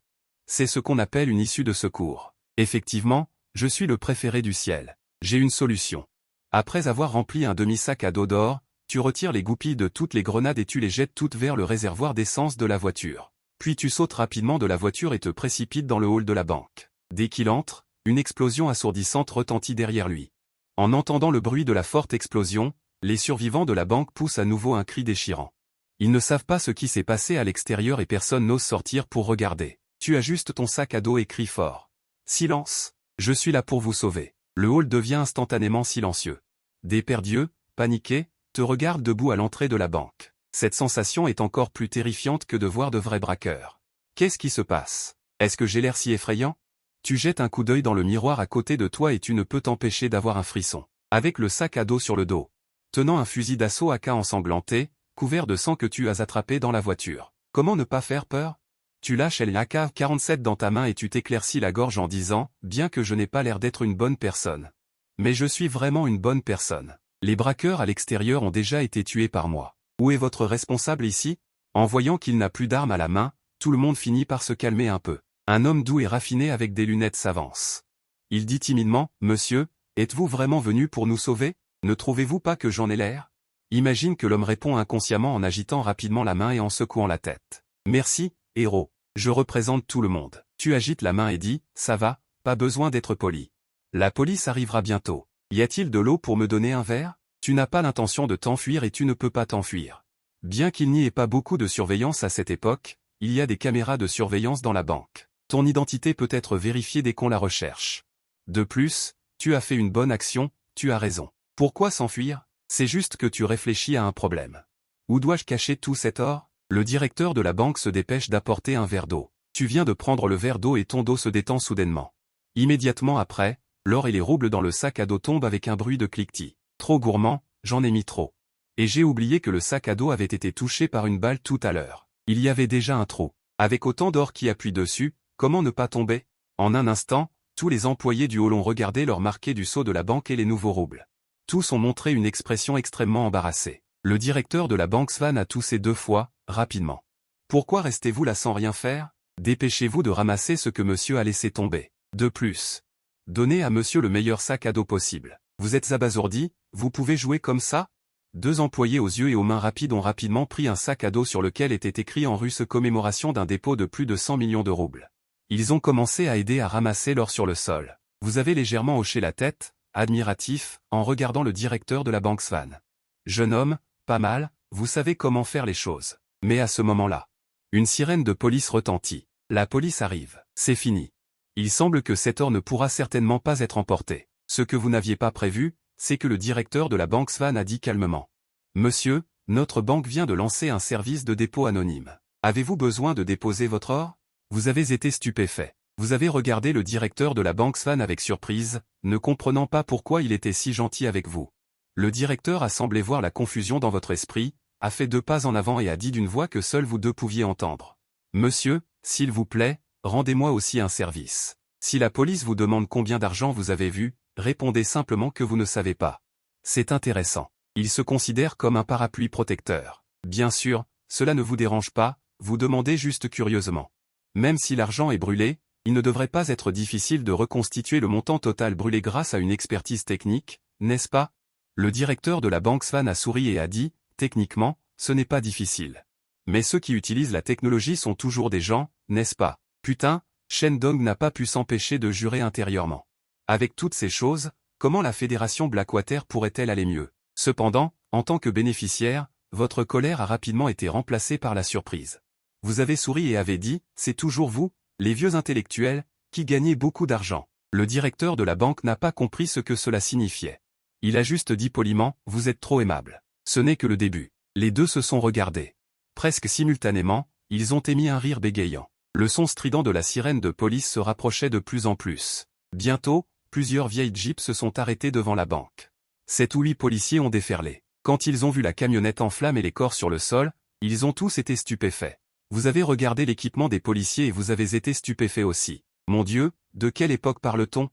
C'est ce qu'on appelle une issue de secours. Effectivement, je suis le préféré du ciel. J'ai une solution. Après avoir rempli un demi-sac à dos d'or, tu retires les goupilles de toutes les grenades et tu les jettes toutes vers le réservoir d'essence de la voiture. Puis tu sautes rapidement de la voiture et te précipites dans le hall de la banque. Dès qu'il entre, une explosion assourdissante retentit derrière lui. En entendant le bruit de la forte explosion, les survivants de la banque poussent à nouveau un cri déchirant. Ils ne savent pas ce qui s'est passé à l'extérieur et personne n'ose sortir pour regarder. Tu ajustes ton sac à dos et cries fort. Silence! Je suis là pour vous sauver. Le hall devient instantanément silencieux. Des perdieux, paniqués, te regardent debout à l'entrée de la banque. Cette sensation est encore plus terrifiante que de voir de vrais braqueurs. Qu'est-ce qui se passe? Est-ce que j'ai l'air si effrayant? Tu jettes un coup d'œil dans le miroir à côté de toi et tu ne peux t'empêcher d'avoir un frisson. Avec le sac à dos sur le dos. Tenant un fusil d'assaut AK ensanglanté, couvert de sang que tu as attrapé dans la voiture. Comment ne pas faire peur? Tu lâches l'AK-47 dans ta main et tu t'éclaircis la gorge en disant « Bien que je n'ai pas l'air d'être une bonne personne. Mais je suis vraiment une bonne personne. Les braqueurs à l'extérieur ont déjà été tués par moi. Où est votre responsable ici ?» En voyant qu'il n'a plus d'armes à la main, tout le monde finit par se calmer un peu. Un homme doux et raffiné avec des lunettes s'avance. Il dit timidement « Monsieur, êtes-vous vraiment venu pour nous sauver? Ne trouvez-vous pas que j'en ai l'air ?» Imagine que l'homme répond inconsciemment en agitant rapidement la main et en secouant la tête. « Merci, héros. Je représente tout le monde. » Tu agites la main et dis « Ça va, pas besoin d'être poli. La police arrivera bientôt. Y a-t-il de l'eau pour me donner un verre ?» Tu n'as pas l'intention de t'enfuir et tu ne peux pas t'enfuir. Bien qu'il n'y ait pas beaucoup de surveillance à cette époque, il y a des caméras de surveillance dans la banque. Ton identité peut être vérifiée dès qu'on la recherche. De plus, tu as fait une bonne action, tu as raison. Pourquoi s'enfuir? C'est juste que tu réfléchis à un problème. Où dois-je cacher tout cet or? Le directeur de la banque se dépêche d'apporter un verre d'eau. Tu viens de prendre le verre d'eau et ton dos se détend soudainement. Immédiatement après, l'or et les roubles dans le sac à dos tombent avec un bruit de cliquetis. Trop gourmand, j'en ai mis trop. Et j'ai oublié que le sac à dos avait été touché par une balle tout à l'heure. Il y avait déjà un trou. Avec autant d'or qui appuie dessus, comment ne pas tomber? En un instant, tous les employés du hall ont regardé leur marqué du sceau de la banque et les nouveaux roubles. Tous ont montré une expression extrêmement embarrassée. Le directeur de la banque Svan a toussé 2 fois, rapidement. Pourquoi restez-vous là sans rien faire? Dépêchez-vous de ramasser ce que monsieur a laissé tomber. De plus, donnez à monsieur le meilleur sac à dos possible. Vous êtes abasourdi, vous pouvez jouer comme ça? 2 employés aux yeux et aux mains rapides ont rapidement pris un sac à dos sur lequel était écrit en russe commémoration d'un dépôt de plus de 100 millions de roubles. Ils ont commencé à aider à ramasser l'or sur le sol. Vous avez légèrement hoché la tête, admiratif, en regardant le directeur de la banque Svan. Jeune homme, pas mal, vous savez comment faire les choses. Mais à ce moment-là, une sirène de police retentit. La police arrive. C'est fini. Il semble que cet or ne pourra certainement pas être emporté. Ce que vous n'aviez pas prévu, c'est que le directeur de la banque Svan a dit calmement. Monsieur, notre banque vient de lancer un service de dépôt anonyme. Avez-vous besoin de déposer votre or? Vous avez été stupéfait. Vous avez regardé le directeur de la banque Svan avec surprise, ne comprenant pas pourquoi il était si gentil avec vous. Le directeur a semblé voir la confusion dans votre esprit, a fait 2 pas en avant et a dit d'une voix que seuls vous 2 pouviez entendre. Monsieur, s'il vous plaît, rendez-moi aussi un service. Si la police vous demande combien d'argent vous avez vu, répondez simplement que vous ne savez pas. C'est intéressant. Il se considère comme un parapluie protecteur. Bien sûr, cela ne vous dérange pas, vous demandez juste curieusement. Même si l'argent est brûlé, il ne devrait pas être difficile de reconstituer le montant total brûlé grâce à une expertise technique, n'est-ce pas? Le directeur de la banque Svan a souri et a dit, techniquement, ce n'est pas difficile. Mais ceux qui utilisent la technologie sont toujours des gens, n'est-ce pas? Putain, Shen Dong n'a pas pu s'empêcher de jurer intérieurement. Avec toutes ces choses, comment la fédération Blackwater pourrait-elle aller mieux? Cependant, en tant que bénéficiaire, votre colère a rapidement été remplacée par la surprise. Vous avez souri et avez dit, c'est toujours vous, les vieux intellectuels, qui gagnez beaucoup d'argent. Le directeur de la banque n'a pas compris ce que cela signifiait. Il a juste dit poliment, vous êtes trop aimable. Ce n'est que le début. Les deux se sont regardés. Presque simultanément, ils ont émis un rire bégayant. Le son strident de la sirène de police se rapprochait de plus en plus. Bientôt, plusieurs vieilles jeeps se sont arrêtées devant la banque. 7 ou 8 policiers ont déferlé. Quand ils ont vu la camionnette en flammes et les corps sur le sol, ils ont tous été stupéfaits. Vous avez regardé l'équipement des policiers et vous avez été stupéfaits aussi. Mon Dieu, de quelle époque parle-t-on?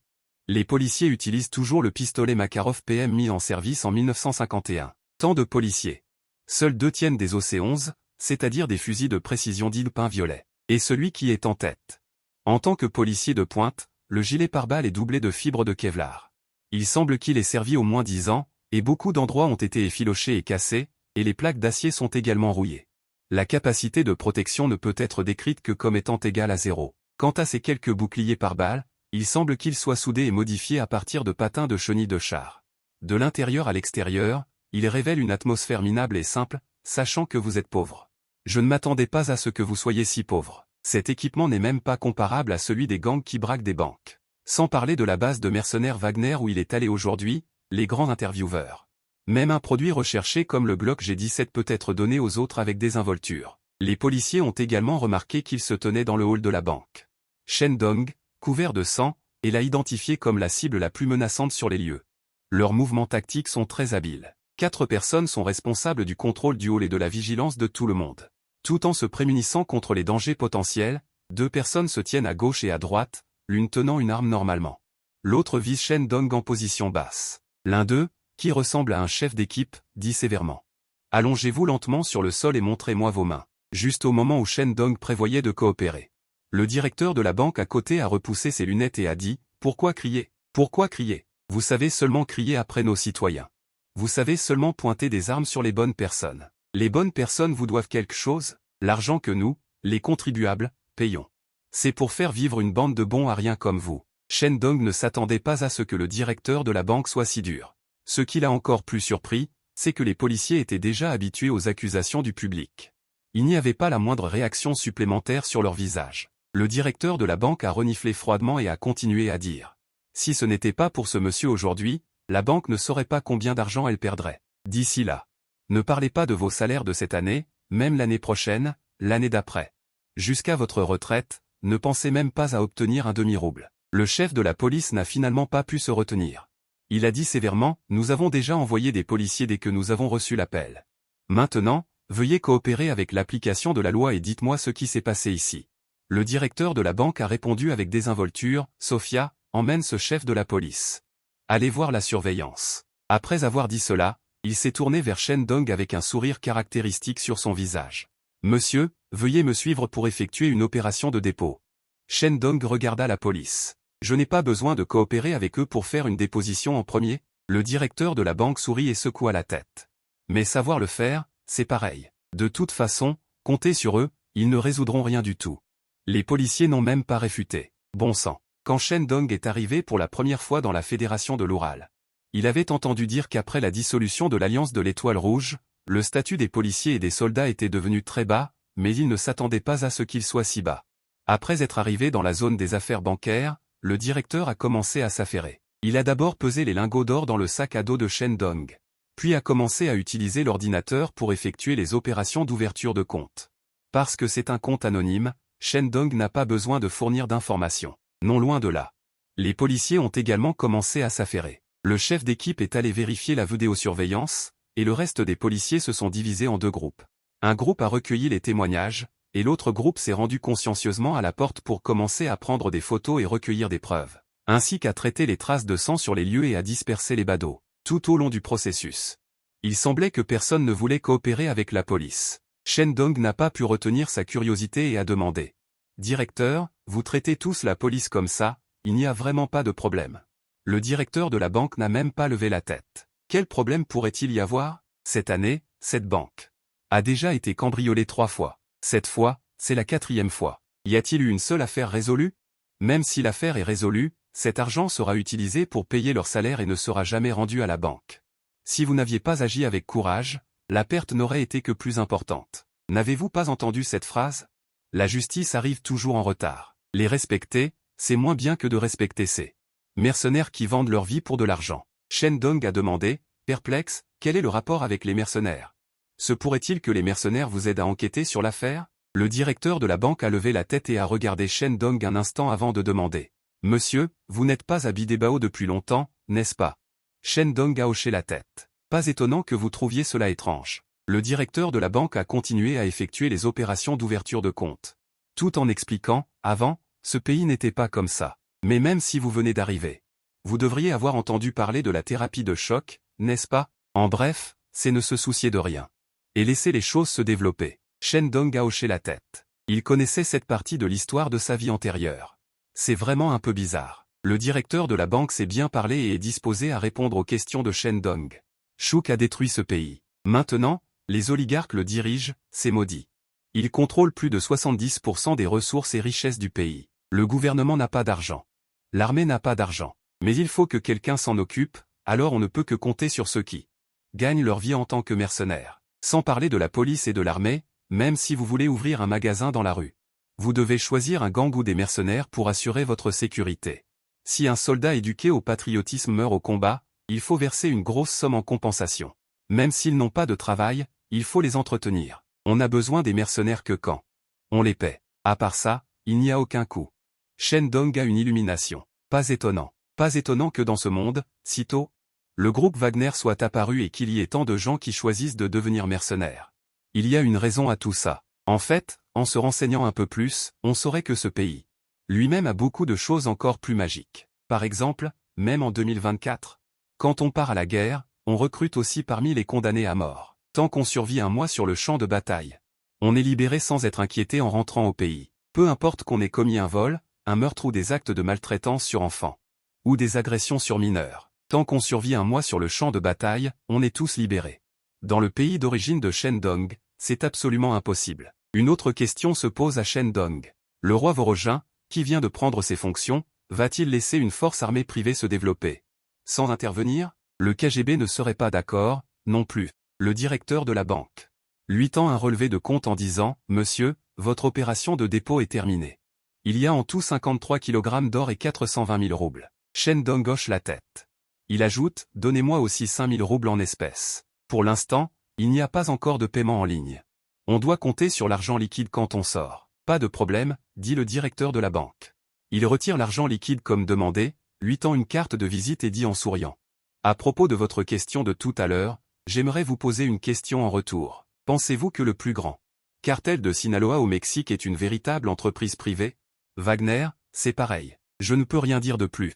Les policiers utilisent toujours le pistolet Makarov PM mis en service en 1951. Tant de policiers. Seuls 2 tiennent des OC-11, c'est-à-dire des fusils de précision dits pain violet. Et celui qui est en tête. En tant que policier de pointe, le gilet pare-balles est doublé de fibres de Kevlar. Il semble qu'il ait servi au moins 10 ans, et beaucoup d'endroits ont été effilochés et cassés, et les plaques d'acier sont également rouillées. La capacité de protection ne peut être décrite que comme étant égale à 0. Quant à ces quelques boucliers pare-balles, il semble qu'ils soient soudés et modifiés à partir de patins de chenilles de char. De l'intérieur à l'extérieur, ils révèlent une atmosphère minable et simple, sachant que vous êtes pauvre. Je ne m'attendais pas à ce que vous soyez si pauvre. Cet équipement n'est même pas comparable à celui des gangs qui braquent des banques. Sans parler de la base de mercenaires Wagner où il est allé aujourd'hui, les grands intervieweurs. Même un produit recherché comme le Glock G17 peut être donné aux autres avec désinvolture. Les policiers ont également remarqué qu'il se tenait dans le hall de la banque. Shen Dong, couvert de sang, et l'a identifié comme la cible la plus menaçante sur les lieux. Leurs mouvements tactiques sont très habiles. 4 personnes sont responsables du contrôle du hall et de la vigilance de tout le monde. Tout en se prémunissant contre les dangers potentiels, 2 personnes se tiennent à gauche et à droite, l'une tenant une arme normalement. L'autre vise Shen Dong en position basse. L'un d'eux, qui ressemble à un chef d'équipe, dit sévèrement. Allongez-vous lentement sur le sol et montrez-moi vos mains. Juste au moment où Shen Dong prévoyait de coopérer. Le directeur de la banque à côté a repoussé ses lunettes et a dit, pourquoi crier? Pourquoi crier? Vous savez seulement crier après nos citoyens. Vous savez seulement pointer des armes sur les bonnes personnes. Les bonnes personnes vous doivent quelque chose, l'argent que nous, les contribuables, payons. C'est pour faire vivre une bande de bons à rien comme vous. Shen Dong ne s'attendait pas à ce que le directeur de la banque soit si dur. Ce qui l'a encore plus surpris, c'est que les policiers étaient déjà habitués aux accusations du public. Il n'y avait pas la moindre réaction supplémentaire sur leur visage. Le directeur de la banque a reniflé froidement et a continué à dire. Si ce n'était pas pour ce monsieur aujourd'hui, la banque ne saurait pas combien d'argent elle perdrait. D'ici là. Ne parlez pas de vos salaires de cette année, même l'année prochaine, l'année d'après. Jusqu'à votre retraite, ne pensez même pas à obtenir un demi-rouble. Le chef de la police n'a finalement pas pu se retenir. Il a dit sévèrement, nous avons déjà envoyé des policiers dès que nous avons reçu l'appel. Maintenant, veuillez coopérer avec l'application de la loi et dites-moi ce qui s'est passé ici. Le directeur de la banque a répondu avec désinvolture, Sophia, emmène ce chef de la police. Allez voir la surveillance. Après avoir dit cela, il s'est tourné vers Shen Dong avec un sourire caractéristique sur son visage. Monsieur, veuillez me suivre pour effectuer une opération de dépôt. Shen Dong regarda la police. Je n'ai pas besoin de coopérer avec eux pour faire une déposition en premier. Le directeur de la banque sourit et secoua la tête. Mais savoir le faire, c'est pareil. De toute façon, comptez sur eux, ils ne résoudront rien du tout. Les policiers n'ont même pas réfuté. Bon sang. Quand Shen Dong est arrivé pour la première fois dans la fédération de l'Oural, il avait entendu dire qu'après la dissolution de l'Alliance de l'Étoile Rouge, le statut des policiers et des soldats était devenu très bas, mais il ne s'attendait pas à ce qu'il soit si bas. Après être arrivé dans la zone des affaires bancaires, le directeur a commencé à s'affairer. Il a d'abord pesé les lingots d'or dans le sac à dos de Shen Dong. Puis a commencé à utiliser l'ordinateur pour effectuer les opérations d'ouverture de compte. Parce que c'est un compte anonyme, Shen Dong n'a pas besoin de fournir d'informations. Non loin de là. Les policiers ont également commencé à s'affairer. Le chef d'équipe est allé vérifier la vidéosurveillance, et le reste des policiers se sont divisés en 2 groupes. Un groupe a recueilli les témoignages, et l'autre groupe s'est rendu consciencieusement à la porte pour commencer à prendre des photos et recueillir des preuves, ainsi qu'à traiter les traces de sang sur les lieux et à disperser les badauds, tout au long du processus. Il semblait que personne ne voulait coopérer avec la police. Shen Dong n'a pas pu retenir sa curiosité et a demandé. « Directeur, vous traitez tous la police comme ça, il n'y a vraiment pas de problème. » Le directeur de la banque n'a même pas levé la tête. Quel problème pourrait-il y avoir? Cette année, cette banque a déjà été cambriolé 3 fois. Cette fois, c'est la 4e fois. Y a-t-il eu une seule affaire résolue? Même si l'affaire est résolue, cet argent sera utilisé pour payer leur salaire et ne sera jamais rendu à la banque. Si vous n'aviez pas agi avec courage, la perte n'aurait été que plus importante. N'avez-vous pas entendu cette phrase? La justice arrive toujours en retard. Les respecter, c'est moins bien que de respecter ces mercenaires qui vendent leur vie pour de l'argent. Shen Dong a demandé, perplexe, quel est le rapport avec les mercenaires? Se pourrait-il que les mercenaires vous aident à enquêter sur l'affaire? Le directeur de la banque a levé la tête et a regardé Shen Dong un instant avant de demander. Monsieur, vous n'êtes pas à Bidébao depuis longtemps, n'est-ce pas? Shen Dong a hoché la tête. Pas étonnant que vous trouviez cela étrange. Le directeur de la banque a continué à effectuer les opérations d'ouverture de compte. Tout en expliquant, avant, ce pays n'était pas comme ça. Mais même si vous venez d'arriver, vous devriez avoir entendu parler de la thérapie de choc, n'est-ce pas? En bref, c'est ne se soucier de rien. Et laisser les choses se développer. Shen Dong a hoché la tête. Il connaissait cette partie de l'histoire de sa vie antérieure. C'est vraiment un peu bizarre. Le directeur de la banque sait bien parler et est disposé à répondre aux questions de Shen Dong. Chouk a détruit ce pays. Maintenant, les oligarques le dirigent, c'est maudit. Ils contrôlent plus de 70% des ressources et richesses du pays. Le gouvernement n'a pas d'argent. L'armée n'a pas d'argent. Mais il faut que quelqu'un s'en occupe, alors on ne peut que compter sur ceux qui gagnent leur vie en tant que mercenaires. Sans parler de la police et de l'armée, même si vous voulez ouvrir un magasin dans la rue. Vous devez choisir un gang ou des mercenaires pour assurer votre sécurité. Si un soldat éduqué au patriotisme meurt au combat, il faut verser une grosse somme en compensation. Même s'ils n'ont pas de travail, il faut les entretenir. On n'a besoin des mercenaires que quand on les paie. À part ça, il n'y a aucun coût. Shen Dong a une illumination. Pas étonnant. Pas étonnant que dans ce monde, sitôt, le groupe Wagner soit apparu et qu'il y ait tant de gens qui choisissent de devenir mercenaires. Il y a une raison à tout ça. En fait, en se renseignant un peu plus, on saurait que ce pays lui-même a beaucoup de choses encore plus magiques. Par exemple, même en 2024, quand on part à la guerre, on recrute aussi parmi les condamnés à mort. Tant qu'on survit un mois sur le champ de bataille, on est libéré sans être inquiété en rentrant au pays. Peu importe qu'on ait commis un vol, un meurtre ou des actes de maltraitance sur enfants, ou des agressions sur mineurs. Tant qu'on survit un mois sur le champ de bataille, on est tous libérés. Dans le pays d'origine de Shen Dong, c'est absolument impossible. Une autre question se pose à Shen Dong. Le roi Vorogin, qui vient de prendre ses fonctions, va-t-il laisser une force armée privée se développer? Sans intervenir? Le KGB ne serait pas d'accord, non plus. Le directeur de la banque lui tend un relevé de compte en disant « Monsieur, votre opération de dépôt est terminée. Il y a en tout 53 kg d'or et 420 000 roubles. » Shen Dong hoche la tête. Il ajoute « Donnez-moi aussi 5 000 roubles en espèces. » Pour l'instant, il n'y a pas encore de paiement en ligne. On doit compter sur l'argent liquide quand on sort. Pas de problème, dit le directeur de la banque. Il retire l'argent liquide comme demandé, lui tend une carte de visite et dit en souriant. À propos de votre question de tout à l'heure, j'aimerais vous poser une question en retour. Pensez-vous que le plus grand cartel de Sinaloa au Mexique est une véritable entreprise privée? Wagner, c'est pareil. Je ne peux rien dire de plus.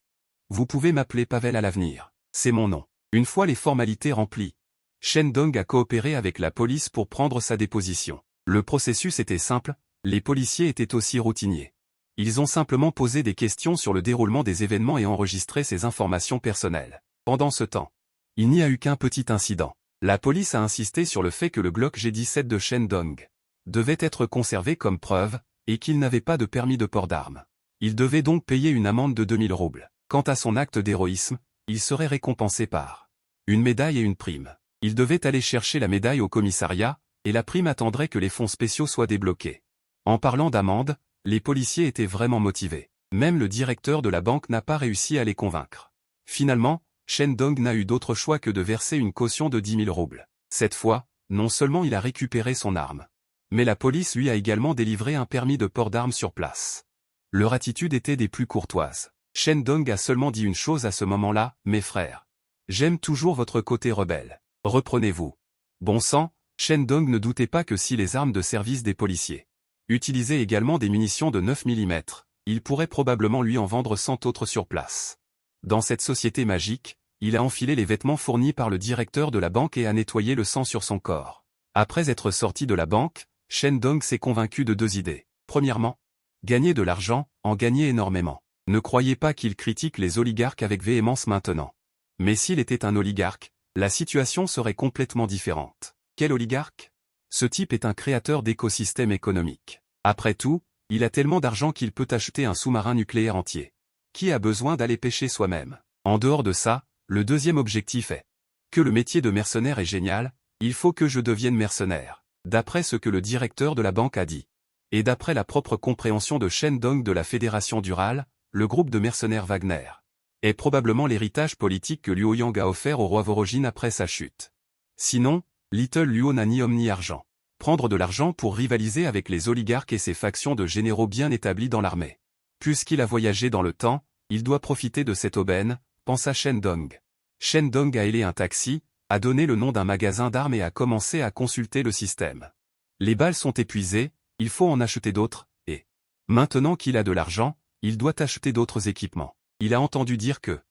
Vous pouvez m'appeler Pavel à l'avenir. C'est mon nom. Une fois les formalités remplies, Shen Dong a coopéré avec la police pour prendre sa déposition. Le processus était simple, les policiers étaient aussi routiniers. Ils ont simplement posé des questions sur le déroulement des événements et enregistré ces informations personnelles. Pendant ce temps, il n'y a eu qu'un petit incident. La police a insisté sur le fait que le Glock G17 de Shen Dong devait être conservé comme preuve, et qu'il n'avait pas de permis de port d'armes. Il devait donc payer une amende de 2000 roubles. Quant à son acte d'héroïsme, il serait récompensé par une médaille et une prime. Il devait aller chercher la médaille au commissariat, et la prime attendrait que les fonds spéciaux soient débloqués. En parlant d'amende, les policiers étaient vraiment motivés. Même le directeur de la banque n'a pas réussi à les convaincre. Finalement, Shen Dong n'a eu d'autre choix que de verser une caution de 10 000 roubles. Cette fois, non seulement il a récupéré son arme, mais la police lui a également délivré un permis de port d'armes sur place. Leur attitude était des plus courtoises. Shen Dong a seulement dit une chose à ce moment-là, « Mes frères, j'aime toujours votre côté rebelle. Reprenez-vous. » Bon sang, Shen Dong ne doutait pas que si les armes de service des policiers utilisaient également des munitions de 9 mm, il pourrait probablement lui en vendre 100 autres sur place. Dans cette société magique, il a enfilé les vêtements fournis par le directeur de la banque et a nettoyé le sang sur son corps. Après être sorti de la banque, Shen Dong s'est convaincu de 2 idées. Premièrement, gagner de l'argent, en gagner énormément. Ne croyez pas qu'il critique les oligarques avec véhémence maintenant. Mais s'il était un oligarque, la situation serait complètement différente. Quel oligarque? Ce type est un créateur d'écosystèmes économiques. Après tout, il a tellement d'argent qu'il peut acheter un sous-marin nucléaire entier. Qui a besoin d'aller pêcher soi-même? En dehors de ça, le deuxième objectif est que le métier de mercenaire est génial, il faut que je devienne mercenaire. D'après ce que le directeur de la banque a dit. Et d'après la propre compréhension de Shen Dong de la Fédération d'Ural, le groupe de mercenaires Wagner est probablement l'héritage politique que Luo Yang a offert au roi Vorogine après sa chute. Sinon, Little Luo n'a ni homme ni argent. Prendre de l'argent pour rivaliser avec les oligarques et ses factions de généraux bien établis dans l'armée. Puisqu'il a voyagé dans le temps, il doit profiter de cette aubaine, pensa Shen Dong. Shen Dong a hélé un taxi, a donné le nom d'un magasin d'armes et a commencé à consulter le système. Les balles sont épuisées, il faut en acheter d'autres, et maintenant qu'il a de l'argent, il doit acheter d'autres équipements. Il a entendu dire que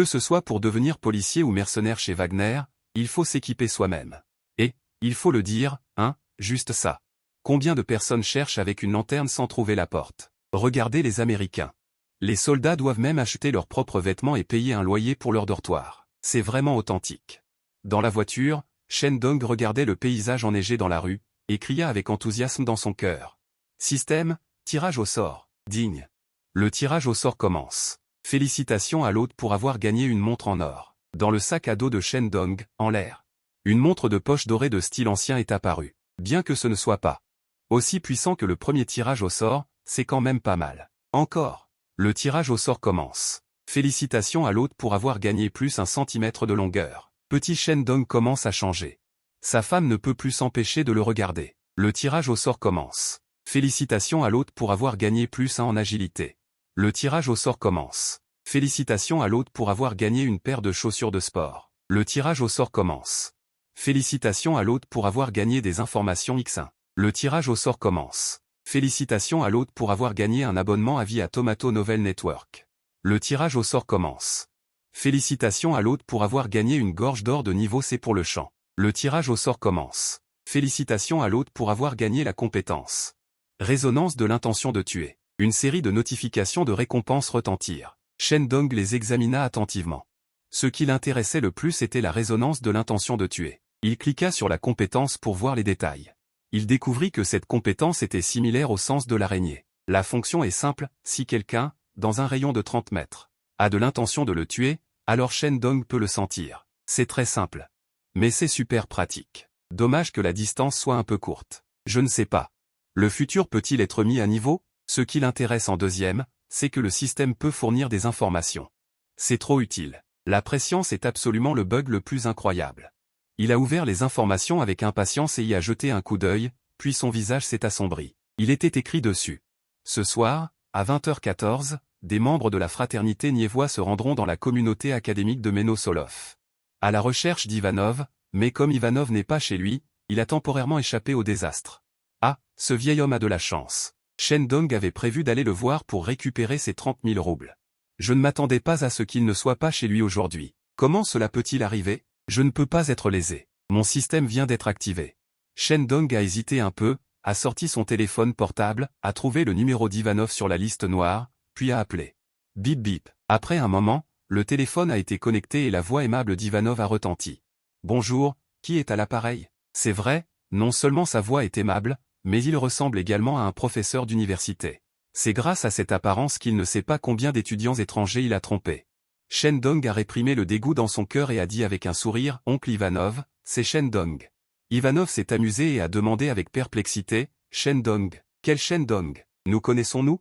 ce soit pour devenir policier ou mercenaire chez Wagner, il faut s'équiper soi-même. Et, il faut le dire, hein, juste ça. Combien de personnes cherchent avec une lanterne sans trouver la porte? Regardez les Américains. Les soldats doivent même acheter leurs propres vêtements et payer un loyer pour leur dortoir. C'est vraiment authentique. Dans la voiture, Shen Dong regardait le paysage enneigé dans la rue, et cria avec enthousiasme dans son cœur. Système, tirage au sort, digne. Le tirage au sort commence. Félicitations à l'hôte pour avoir gagné une montre en or. Dans le sac à dos de Shen Dong, en l'air. Une montre de poche dorée de style ancien est apparue. Bien que ce ne soit pas aussi puissant que le premier tirage au sort, c'est quand même pas mal. Encore. Le tirage au sort commence. Félicitations à l'hôte pour avoir gagné plus 1 centimètre de longueur. Petit Shen Dong commence à changer. Sa femme ne peut plus s'empêcher de le regarder. Le tirage au sort commence. Félicitations à l'hôte pour avoir gagné plus 1 en agilité. Le tirage au sort commence. Félicitations à l'hôte pour avoir gagné une paire de chaussures de sport. Le tirage au sort commence. Félicitations à l'hôte pour avoir gagné des informations X1. Le tirage au sort commence. Félicitations à l'hôte pour avoir gagné un abonnement à vie à Tomato Novel Network. Le tirage au sort commence. Félicitations à l'hôte pour avoir gagné une gorge d'or de niveau C pour le chant. Le tirage au sort commence. Félicitations à l'hôte pour avoir gagné la compétence. Résonance de l'intention de tuer. Une série de notifications de récompenses retentirent. Shen Dong les examina attentivement. Ce qui l'intéressait le plus était la résonance de l'intention de tuer. Il cliqua sur la compétence pour voir les détails. Il découvrit que cette compétence était similaire au sens de l'araignée. La fonction est simple, si quelqu'un, dans un rayon de 30 mètres, a de l'intention de le tuer, alors Shen Dong peut le sentir. C'est très simple. Mais c'est super pratique. Dommage que la distance soit un peu courte. Je ne sais pas. Le futur peut-il être mis à niveau? Ce qui l'intéresse en deuxième, c'est que le système peut fournir des informations. C'est trop utile. La prescience est absolument le bug le plus incroyable. Il a ouvert les informations avec impatience et y a jeté un coup d'œil, puis son visage s'est assombri. Il était écrit dessus. Ce soir, à 20h14, des membres de la fraternité niévois se rendront dans la communauté académique de Meno-Solov. À la recherche d'Ivanov, mais comme Ivanov n'est pas chez lui, il a temporairement échappé au désastre. Ah, ce vieil homme a de la chance. Shen Dong avait prévu d'aller le voir pour récupérer ses 30 000 roubles. Je ne m'attendais pas à ce qu'il ne soit pas chez lui aujourd'hui. Comment cela peut-il arriver? Je ne peux pas être lésé. Mon système vient d'être activé. Shen Dong a hésité un peu, a sorti son téléphone portable, a trouvé le numéro d'Ivanov sur la liste noire, puis a appelé. Bip bip. Après un moment, le téléphone a été connecté et la voix aimable d'Ivanov a retenti. Bonjour, qui est à l'appareil? C'est vrai, non seulement sa voix est aimable, mais il ressemble également à un professeur d'université. C'est grâce à cette apparence qu'il ne sait pas combien d'étudiants étrangers il a trompé. Shen Dong a réprimé le dégoût dans son cœur et a dit avec un sourire, « Oncle Ivanov, c'est Shen Dong. » Ivanov s'est amusé et a demandé avec perplexité, « Shen Dong, quel Shen Dong? Nous connaissons-nous?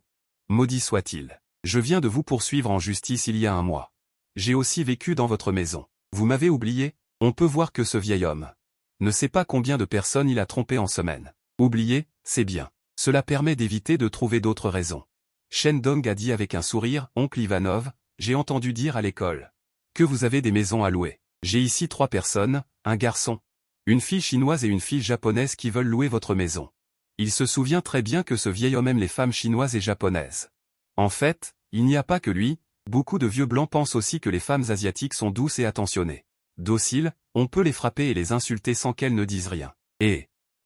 Maudit soit-il. Je viens de vous poursuivre en justice il y a 1 mois. J'ai aussi vécu dans votre maison. Vous m'avez oublié? On peut voir que ce vieil homme ne sait pas combien de personnes il a trompé en semaine. Oublier, c'est bien. Cela permet d'éviter de trouver d'autres raisons. Shen Dong a dit avec un sourire, « Oncle Ivanov, j'ai entendu dire à l'école que vous avez des maisons à louer. J'ai ici 3 personnes, un garçon, une fille chinoise et une fille japonaise qui veulent louer votre maison. » Il se souvient très bien que ce vieil homme aime les femmes chinoises et japonaises. En fait, il n'y a pas que lui, beaucoup de vieux blancs pensent aussi que les femmes asiatiques sont douces et attentionnées. Dociles, on peut les frapper et les insulter sans qu'elles ne disent rien.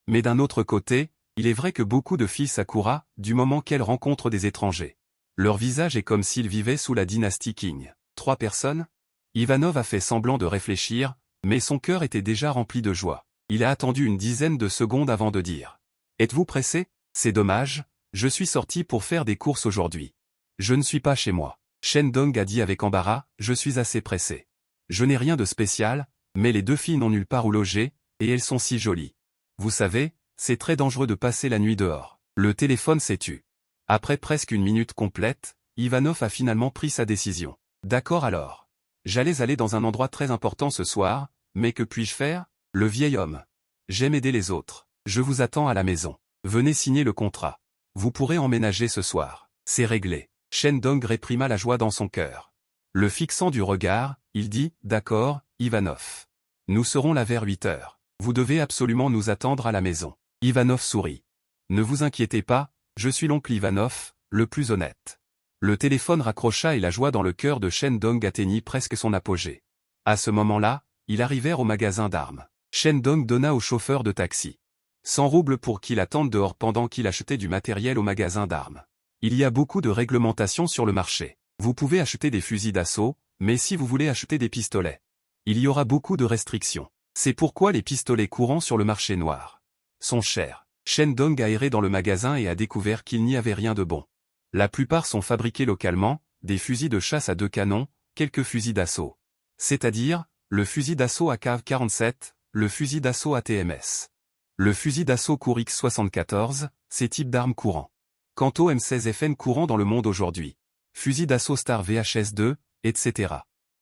Mais d'un autre côté, il est vrai que beaucoup de filles Sakura, du moment qu'elles rencontrent des étrangers. Leur visage est comme s'ils vivaient sous la dynastie Qing. 3 personnes? Ivanov a fait semblant de réfléchir, mais son cœur était déjà rempli de joie. Il a attendu une dizaine de secondes avant de dire. Êtes-vous pressé? C'est dommage, je suis sorti pour faire des courses aujourd'hui. Je ne suis pas chez moi. Shen Dong a dit avec embarras, je suis assez pressé. Je n'ai rien de spécial, mais les deux filles n'ont nulle part où loger, et elles sont si jolies. Vous savez, c'est très dangereux de passer la nuit dehors. Le téléphone s'est tu. Après presque une minute complète, Ivanov a finalement pris sa décision. D'accord alors. J'allais aller dans un endroit très important ce soir, mais que puis-je faire? Le vieil homme. J'aime aider les autres. Je vous attends à la maison. Venez signer le contrat. Vous pourrez emménager ce soir. C'est réglé. Shen Dong réprima la joie dans son cœur. Le fixant du regard, il dit, d'accord, Ivanov. Nous serons là vers 8 heures. Vous devez absolument nous attendre à la maison. Ivanov sourit. Ne vous inquiétez pas, je suis l'oncle Ivanov, le plus honnête. Le téléphone raccrocha et la joie dans le cœur de Shen Dong atteignit presque son apogée. À ce moment-là, ils arrivèrent au magasin d'armes. Shen Dong donna au chauffeur de taxi 100 roubles pour qu'il attende dehors pendant qu'il achetait du matériel au magasin d'armes. Il y a beaucoup de réglementations sur le marché. Vous pouvez acheter des fusils d'assaut, mais si vous voulez acheter des pistolets, il y aura beaucoup de restrictions. C'est pourquoi les pistolets courants sur le marché noir sont chers. Shen Dong a erré dans le magasin et a découvert qu'il n'y avait rien de bon. La plupart sont fabriqués localement, des fusils de chasse à 2 canons, quelques fusils d'assaut. C'est-à-dire, le fusil d'assaut AK-47, le fusil d'assaut ATMS. Le fusil d'assaut Cour X-74, ces types d'armes courants. Quant au M16FN courant dans le monde aujourd'hui. Fusil d'assaut Star VHS-2, etc.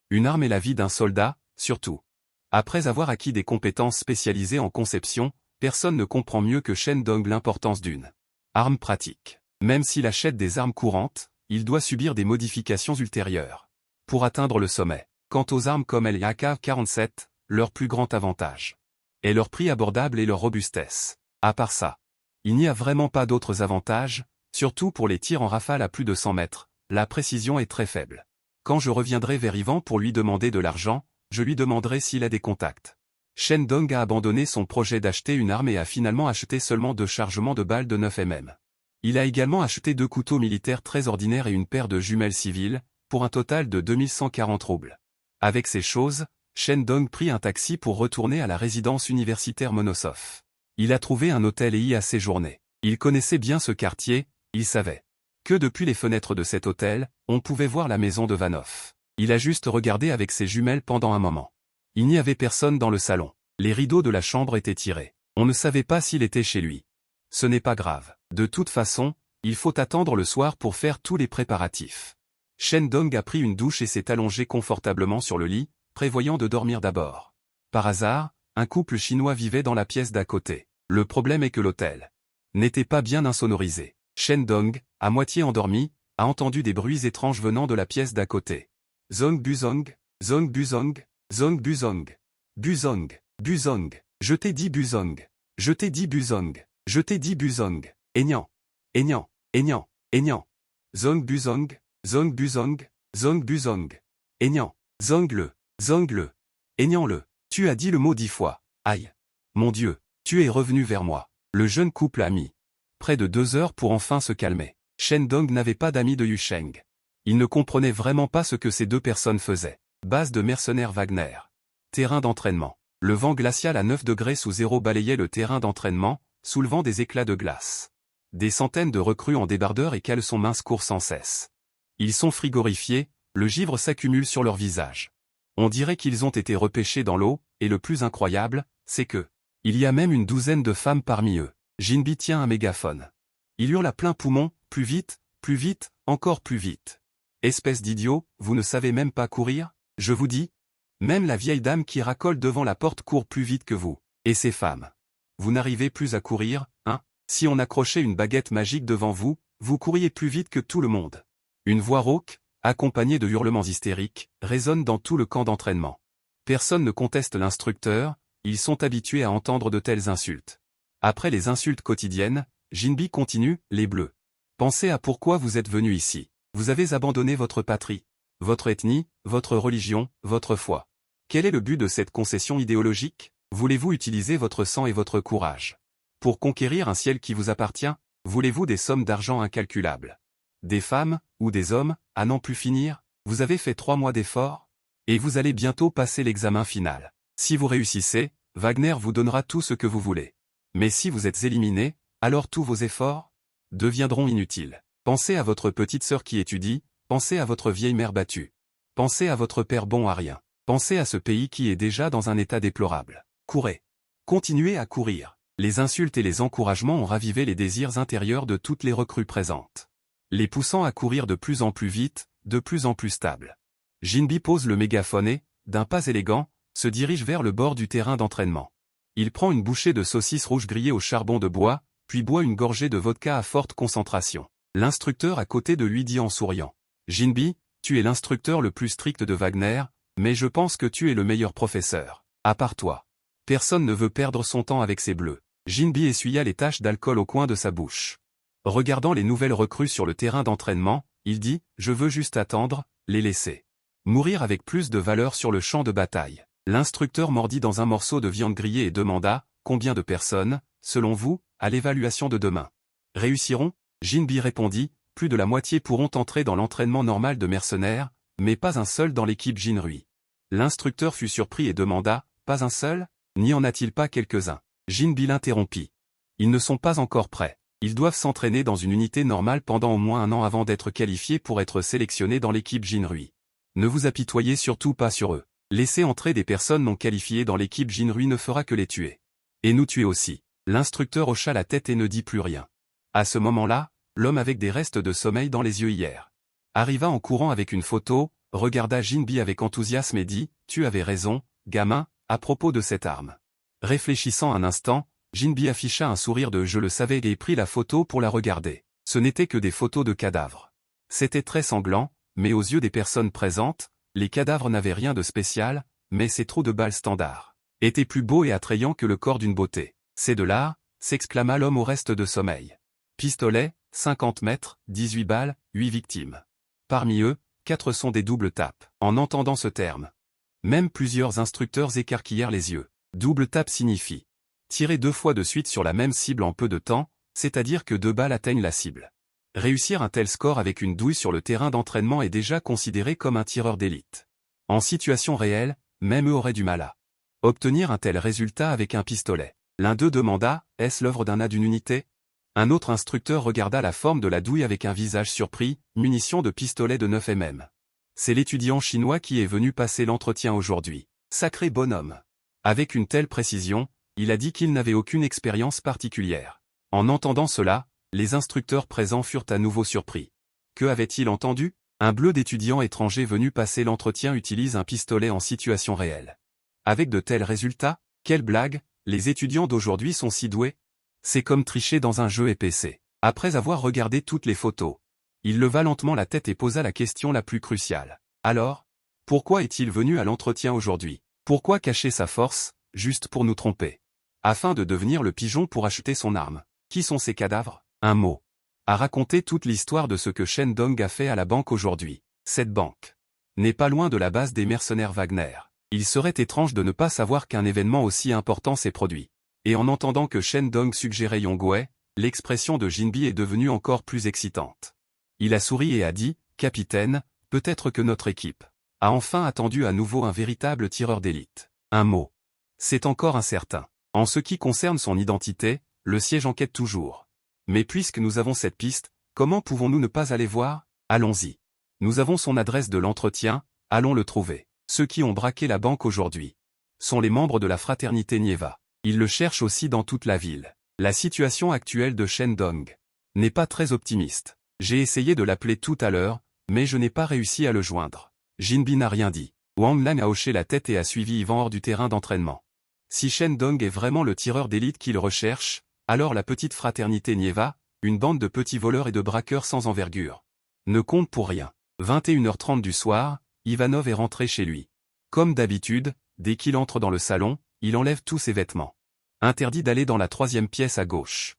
Une arme est la vie d'un soldat, surtout. Après avoir acquis des compétences spécialisées en conception, personne ne comprend mieux que Shen Dong l'importance d'une arme pratique. Même s'il achète des armes courantes, il doit subir des modifications ultérieures pour atteindre le sommet. Quant aux armes comme les AK-47, leur plus grand avantage est leur prix abordable et leur robustesse. À part ça, il n'y a vraiment pas d'autres avantages, surtout pour les tirs en rafale à plus de 100 mètres, la précision est très faible. Quand je reviendrai vers Ivan pour lui demander de l'argent, je lui demanderai s'il a des contacts. Shen Dong a abandonné son projet d'acheter une arme et a finalement acheté seulement 2 chargements de balles de 9 mm. Il a également acheté 2 couteaux militaires très ordinaires et une paire de jumelles civiles, pour un total de 2140 roubles. Avec ces choses, Shen Dong prit un taxi pour retourner à la résidence universitaire Monosov. Il a trouvé un hôtel et y a séjourné. Il connaissait bien ce quartier, il savait que depuis les fenêtres de cet hôtel, on pouvait voir la maison de Vanov. Il a juste regardé avec ses jumelles pendant un moment. Il n'y avait personne dans le salon. Les rideaux de la chambre étaient tirés. On ne savait pas s'il était chez lui. Ce n'est pas grave. De toute façon, il faut attendre le soir pour faire tous les préparatifs. Shen Dong a pris une douche et s'est allongé confortablement sur le lit, prévoyant de dormir d'abord. Par hasard, un couple chinois vivait dans la pièce d'à côté. Le problème est que l'hôtel n'était pas bien insonorisé. Shen Dong, à moitié endormi, a entendu des bruits étranges venant de la pièce d'à côté. Zong Buzong, Zong Buzong, Zong Buzong, Buzong, Buzong, je t'ai dit Buzong, je t'ai dit Buzong, je t'ai dit Buzong, Aignan, Aignan, Aignan, Aignan, Zong Buzong, Zong Buzong, Zong Buzong, Aignan, Zong-le, Aignan-le, tu as dit le mot 10 fois, aïe. Mon Dieu, tu es revenu vers moi. Le jeune couple a mis près de 2 heures pour enfin se calmer. Shen Dong n'avait pas d'amis de Yusheng. Il ne comprenait vraiment pas ce que ces deux personnes faisaient. Base de mercenaires Wagner. Terrain d'entraînement. Le vent glacial à 9 degrés sous zéro balayait le terrain d'entraînement, soulevant des éclats de glace. Des centaines de recrues en débardeur et caleçons minces courent sans cesse. Ils sont frigorifiés, le givre s'accumule sur leur visage. On dirait qu'ils ont été repêchés dans l'eau, et le plus incroyable, c'est que il y a même une douzaine de femmes parmi eux. Jinbi tient un mégaphone. Il hurle à plein poumon, plus vite, encore plus vite. Espèce d'idiot, vous ne savez même pas courir? Je vous dis. Même la vieille dame qui racole devant la porte court plus vite que vous. Et ces femmes. Vous n'arrivez plus à courir, hein? Si on accrochait une baguette magique devant vous, vous couriez plus vite que tout le monde. Une voix rauque, accompagnée de hurlements hystériques, résonne dans tout le camp d'entraînement. Personne ne conteste l'instructeur, ils sont habitués à entendre de telles insultes. Après les insultes quotidiennes, Jinbi continue, les bleus. Pensez à pourquoi vous êtes venus ici. Vous avez abandonné votre patrie, votre ethnie, votre religion, votre foi. Quel est le but de cette concession idéologique? Voulez-vous utiliser votre sang et votre courage pour conquérir un ciel qui vous appartient? Voulez-vous des sommes d'argent incalculables? Des femmes, ou des hommes, à n'en plus finir? Vous avez fait 3 mois d'efforts? Et vous allez bientôt passer l'examen final. Si vous réussissez, Wagner vous donnera tout ce que vous voulez. Mais si vous êtes éliminé, alors tous vos efforts deviendront inutiles. Pensez à votre petite sœur qui étudie, pensez à votre vieille mère battue. Pensez à votre père bon à rien. Pensez à ce pays qui est déjà dans un état déplorable. Courez. Continuez à courir. Les insultes et les encouragements ont ravivé les désirs intérieurs de toutes les recrues présentes, les poussant à courir de plus en plus vite, de plus en plus stable. Jinbi pose le mégaphone et, d'un pas élégant, se dirige vers le bord du terrain d'entraînement. Il prend une bouchée de saucisse rouge grillée au charbon de bois, puis boit une gorgée de vodka à forte concentration. L'instructeur à côté de lui dit en souriant. Jinbi, tu es l'instructeur le plus strict de Wagner, mais je pense que tu es le meilleur professeur. À part toi. Personne ne veut perdre son temps avec ces bleus. Jinbi essuya les taches d'alcool au coin de sa bouche. Regardant les nouvelles recrues sur le terrain d'entraînement, il dit, je veux juste attendre, les laisser mourir avec plus de valeur sur le champ de bataille. L'instructeur mordit dans un morceau de viande grillée et demanda, combien de personnes, selon vous, à l'évaluation de demain, réussiront? Jinbi répondit, plus de la moitié pourront entrer dans l'entraînement normal de mercenaires, mais pas un seul dans l'équipe Jinrui. L'instructeur fut surpris et demanda, pas un seul? N'y en a-t-il pas quelques-uns? Jinbi l'interrompit. Ils ne sont pas encore prêts. Ils doivent s'entraîner dans une unité normale pendant au moins 1 an avant d'être qualifiés pour être sélectionnés dans l'équipe Jinrui. Ne vous apitoyez surtout pas sur eux. Laisser entrer des personnes non qualifiées dans l'équipe Jinrui ne fera que les tuer. Et nous tuer aussi. L'instructeur hocha la tête et ne dit plus rien. À ce moment-là, l'homme avec des restes de sommeil dans les yeux hier arriva en courant avec une photo, regarda Jinbi avec enthousiasme et dit, tu avais raison, gamin, à propos de cette arme. Réfléchissant un instant, Jinbi afficha un sourire de je le savais et prit la photo pour la regarder. Ce n'était que des photos de cadavres. C'était très sanglant, mais aux yeux des personnes présentes, les cadavres n'avaient rien de spécial, mais ces trous de balles standards étaient plus beaux et attrayants que le corps d'une beauté. C'est de l'art, s'exclama l'homme au reste de sommeil. Pistolet, 50 mètres, 18 balles, 8 victimes. Parmi eux, 4 sont des doubles tapes. En entendant ce terme, même plusieurs instructeurs écarquillèrent les yeux. Double tape signifie tirer 2 fois de suite sur la même cible en peu de temps, c'est-à-dire que 2 balles atteignent la cible. Réussir un tel score avec une douille sur le terrain d'entraînement est déjà considéré comme un tireur d'élite. En situation réelle, même eux auraient du mal à obtenir un tel résultat avec un pistolet. L'un d'eux demanda, est-ce l'œuvre d'un A d'une unité? Un autre instructeur regarda la forme de la douille avec un visage surpris, munition de pistolet de 9 mm. C'est l'étudiant chinois qui est venu passer l'entretien aujourd'hui. Sacré bonhomme. Avec une telle précision, il a dit qu'il n'avait aucune expérience particulière. En entendant cela, les instructeurs présents furent à nouveau surpris. Que avait-il entendu? Un bleu d'étudiant étranger venu passer l'entretien utilise un pistolet en situation réelle. Avec de tels résultats, quelle blague, les étudiants d'aujourd'hui sont si doués? C'est comme tricher dans un jeu EPC. Après avoir regardé toutes les photos, il leva lentement la tête et posa la question la plus cruciale. Alors, pourquoi est-il venu à l'entretien aujourd'hui? Pourquoi cacher sa force, juste pour nous tromper? Afin de devenir le pigeon pour acheter son arme. Qui sont ces cadavres? Un mot. A raconté toute l'histoire de ce que Shen Dong a fait à la banque aujourd'hui. Cette banque n'est pas loin de la base des mercenaires Wagner. Il serait étrange de ne pas savoir qu'un événement aussi important s'est produit. Et en entendant que Shen Dong suggérait Yongguo, l'expression de Jinbi est devenue encore plus excitante. Il a souri et a dit, « Capitaine, peut-être que notre équipe a enfin attendu à nouveau un véritable tireur d'élite. » Un mot. C'est encore incertain. En ce qui concerne son identité, le siège enquête toujours. Mais puisque nous avons cette piste, comment pouvons-nous ne pas aller voir? Allons-y. Nous avons son adresse de l'entretien, allons le trouver. Ceux qui ont braqué la banque aujourd'hui sont les membres de la fraternité Nieva. Ils le cherchent aussi dans toute la ville. La situation actuelle de Shen Dong n'est pas très optimiste. J'ai essayé de l'appeler tout à l'heure, mais je n'ai pas réussi à le joindre. Jinbi n'a rien dit. Wang Lan a hoché la tête et a suivi Ivan hors du terrain d'entraînement. Si Shen Dong est vraiment le tireur d'élite qu'il recherche, alors la petite fraternité Nieva, une bande de petits voleurs et de braqueurs sans envergure, ne compte pour rien. 21h30 du soir, Ivanov est rentré chez lui. Comme d'habitude, dès qu'il entre dans le salon, il enlève tous ses vêtements. Interdit d'aller dans la 3e pièce à gauche.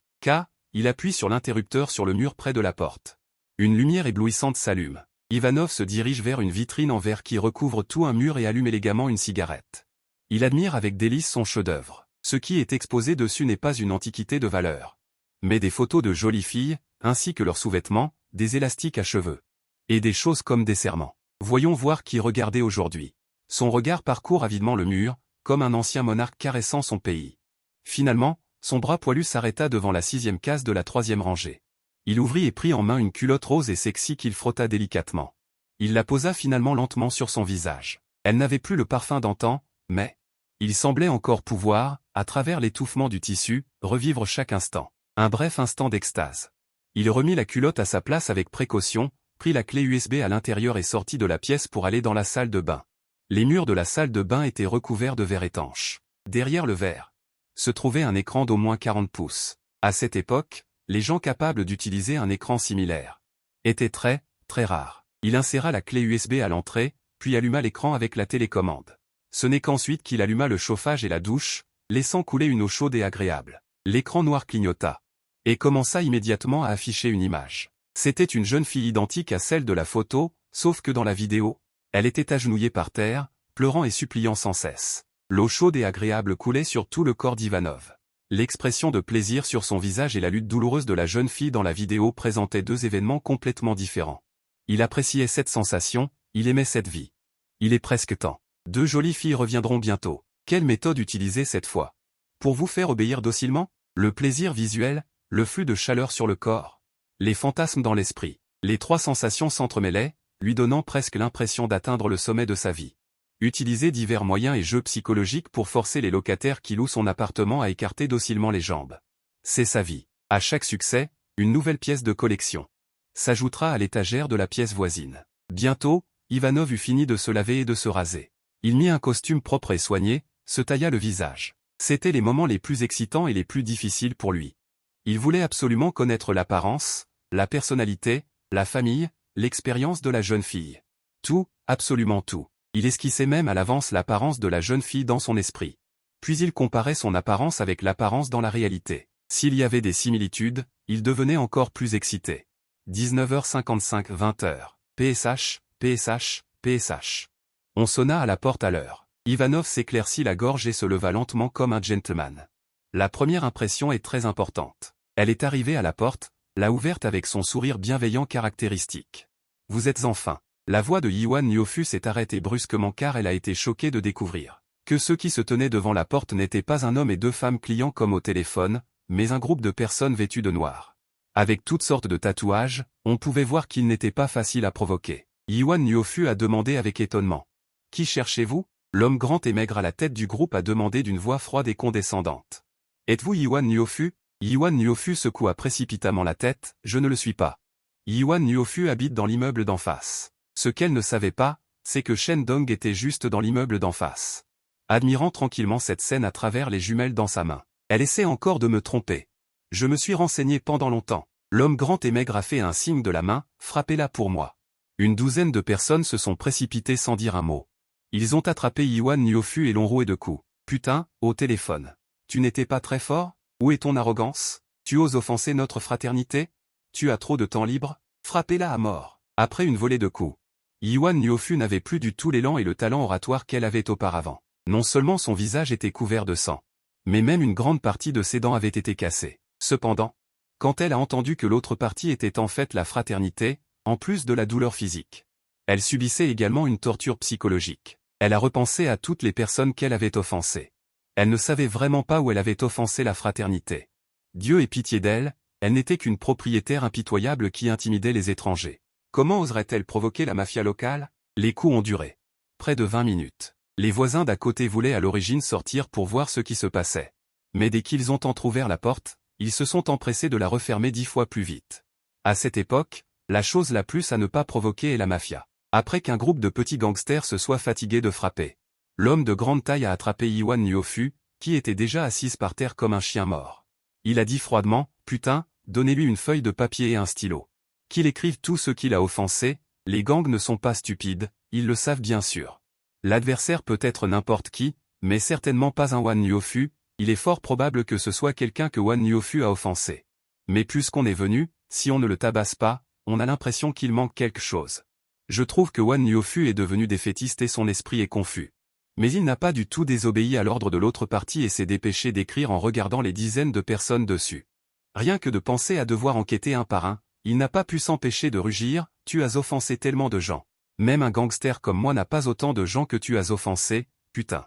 Il appuie sur l'interrupteur sur le mur près de la porte. Une lumière éblouissante s'allume. Ivanov se dirige vers une vitrine en verre qui recouvre tout un mur et allume élégamment une cigarette. Il admire avec délice son chef-d'œuvre. Ce qui est exposé dessus n'est pas une antiquité de valeur, mais des photos de jolies filles, ainsi que leurs sous-vêtements, des élastiques à cheveux. Et des choses comme des serments. Voyons voir qui regardait aujourd'hui. Son regard parcourt avidement le mur, comme un ancien monarque caressant son pays. Finalement, son bras poilu s'arrêta devant la 6e case de la 3e rangée. Il ouvrit et prit en main une culotte rose et sexy qu'il frotta délicatement. Il la posa finalement lentement sur son visage. Elle n'avait plus le parfum d'antan, mais il semblait encore pouvoir, à travers l'étouffement du tissu, revivre chaque instant. Un bref instant d'extase. Il remit la culotte à sa place avec précaution, prit la clé USB à l'intérieur et sortit de la pièce pour aller dans la salle de bain. Les murs de la salle de bain étaient recouverts de verre étanche. Derrière le verre se trouvait un écran d'au moins 40 pouces. À cette époque, les gens capables d'utiliser un écran similaire étaient très rares. Il inséra la clé USB à l'entrée, puis alluma l'écran avec la télécommande. Ce n'est qu'ensuite qu'il alluma le chauffage et la douche, laissant couler une eau chaude et agréable. L'écran noir clignota et commença immédiatement à afficher une image. C'était une jeune fille identique à celle de la photo, sauf que dans la vidéo, elle était agenouillée par terre, pleurant et suppliant sans cesse. L'eau chaude et agréable coulait sur tout le corps d'Ivanov. L'expression de plaisir sur son visage et la lutte douloureuse de la jeune fille dans la vidéo présentaient deux événements complètement différents. Il appréciait cette sensation, il aimait cette vie. Il est presque temps. Deux jolies filles reviendront bientôt. Quelle méthode utiliser cette fois? Pour vous faire obéir docilement? Le plaisir visuel, le flux de chaleur sur le corps, les fantasmes dans l'esprit. Les trois sensations s'entremêlaient, lui donnant presque l'impression d'atteindre le sommet de sa vie. Utiliser divers moyens et jeux psychologiques pour forcer les locataires qui louent son appartement à écarter docilement les jambes. C'est sa vie. À chaque succès, une nouvelle pièce de collection s'ajoutera à l'étagère de la pièce voisine. Bientôt, Ivanov eut fini de se laver et de se raser. Il mit un costume propre et soigné, se tailla le visage. C'étaient les moments les plus excitants et les plus difficiles pour lui. Il voulait absolument connaître l'apparence, la personnalité, la famille, l'expérience de la jeune fille. Tout, absolument tout. Il esquissait même à l'avance l'apparence de la jeune fille dans son esprit. Puis il comparait son apparence avec l'apparence dans la réalité. S'il y avait des similitudes, il devenait encore plus excité. 19h55 20h. PSH, PSH, PSH. On sonna à la porte à l'heure. Ivanov s'éclaircit la gorge et se leva lentement comme un gentleman. La première impression est très importante. Elle est arrivée à la porte, l'a ouverte avec son sourire bienveillant caractéristique. Vous êtes enfin. La voix de Iwan Niofu s'est arrêtée brusquement car elle a été choquée de découvrir que ceux qui se tenaient devant la porte n'étaient pas un homme et deux femmes clients comme au téléphone, mais un groupe de personnes vêtues de noir. Avec toutes sortes de tatouages, on pouvait voir qu'ils n'étaient pas faciles à provoquer. Iwan Niofu a demandé avec étonnement. « Qui cherchez-vous » L'homme grand et maigre à la tête du groupe a demandé d'une voix froide et condescendante. « Êtes-vous Iwan Niofu » Iwan Niofu secoua précipitamment la tête, « Je ne le suis pas. Iwan Niofu habite dans l'immeuble d'en face. » Ce qu'elle ne savait pas, c'est que Shen Dong était juste dans l'immeuble d'en face. Admirant tranquillement cette scène à travers les jumelles dans sa main. Elle essaie encore de me tromper. Je me suis renseigné pendant longtemps. L'homme grand et maigre a fait un signe de la main, frappez-la pour moi. Une douzaine de personnes se sont précipitées sans dire un mot. Ils ont attrapé Iwan Niofu et l'ont roué de coups. Putain, au téléphone. Tu n'étais pas très fort? Où est ton arrogance? Tu oses offenser notre fraternité? Tu as trop de temps libre? Frappez-la à mort. Après une volée de coups. Iwan Niofu n'avait plus du tout l'élan et le talent oratoire qu'elle avait auparavant. Non seulement son visage était couvert de sang, mais même une grande partie de ses dents avait été cassée. Cependant, quand elle a entendu que l'autre partie était en fait la fraternité, en plus de la douleur physique, elle subissait également une torture psychologique. Elle a repensé à toutes les personnes qu'elle avait offensées. Elle ne savait vraiment pas où elle avait offensé la fraternité. Dieu ait pitié d'elle, elle n'était qu'une propriétaire impitoyable qui intimidait les étrangers. Comment oserait-elle provoquer la mafia locale? Les coups ont duré près de 20 minutes. Les voisins d'à côté voulaient à l'origine sortir pour voir ce qui se passait. Mais dès qu'ils ont entrouvert la porte, ils se sont empressés de la refermer 10 fois plus vite. À cette époque, la chose la plus à ne pas provoquer est la mafia. Après qu'un groupe de petits gangsters se soit fatigué de frapper, l'homme de grande taille a attrapé Iwan Niofu, qui était déjà assise par terre comme un chien mort. Il a dit froidement, « Putain, donnez-lui une feuille de papier et un stylo. Qu'il écrive tout ce qu'il a offensé, les gangs ne sont pas stupides, ils le savent bien sûr. L'adversaire peut être n'importe qui, mais certainement pas un Wan Niofu, il est fort probable que ce soit quelqu'un que Wan Niofu a offensé. Mais puisqu'on est venu, si on ne le tabasse pas, on a l'impression qu'il manque quelque chose. Je trouve que Wan Niofu est devenu défaitiste et son esprit est confus. Mais il n'a pas du tout désobéi à l'ordre de l'autre partie et s'est dépêché d'écrire en regardant les dizaines de personnes dessus. Rien que de penser à devoir enquêter un par un, il n'a pas pu s'empêcher de rugir, « Tu as offensé tellement de gens. Même un gangster comme moi n'a pas autant de gens que tu as offensés, putain. »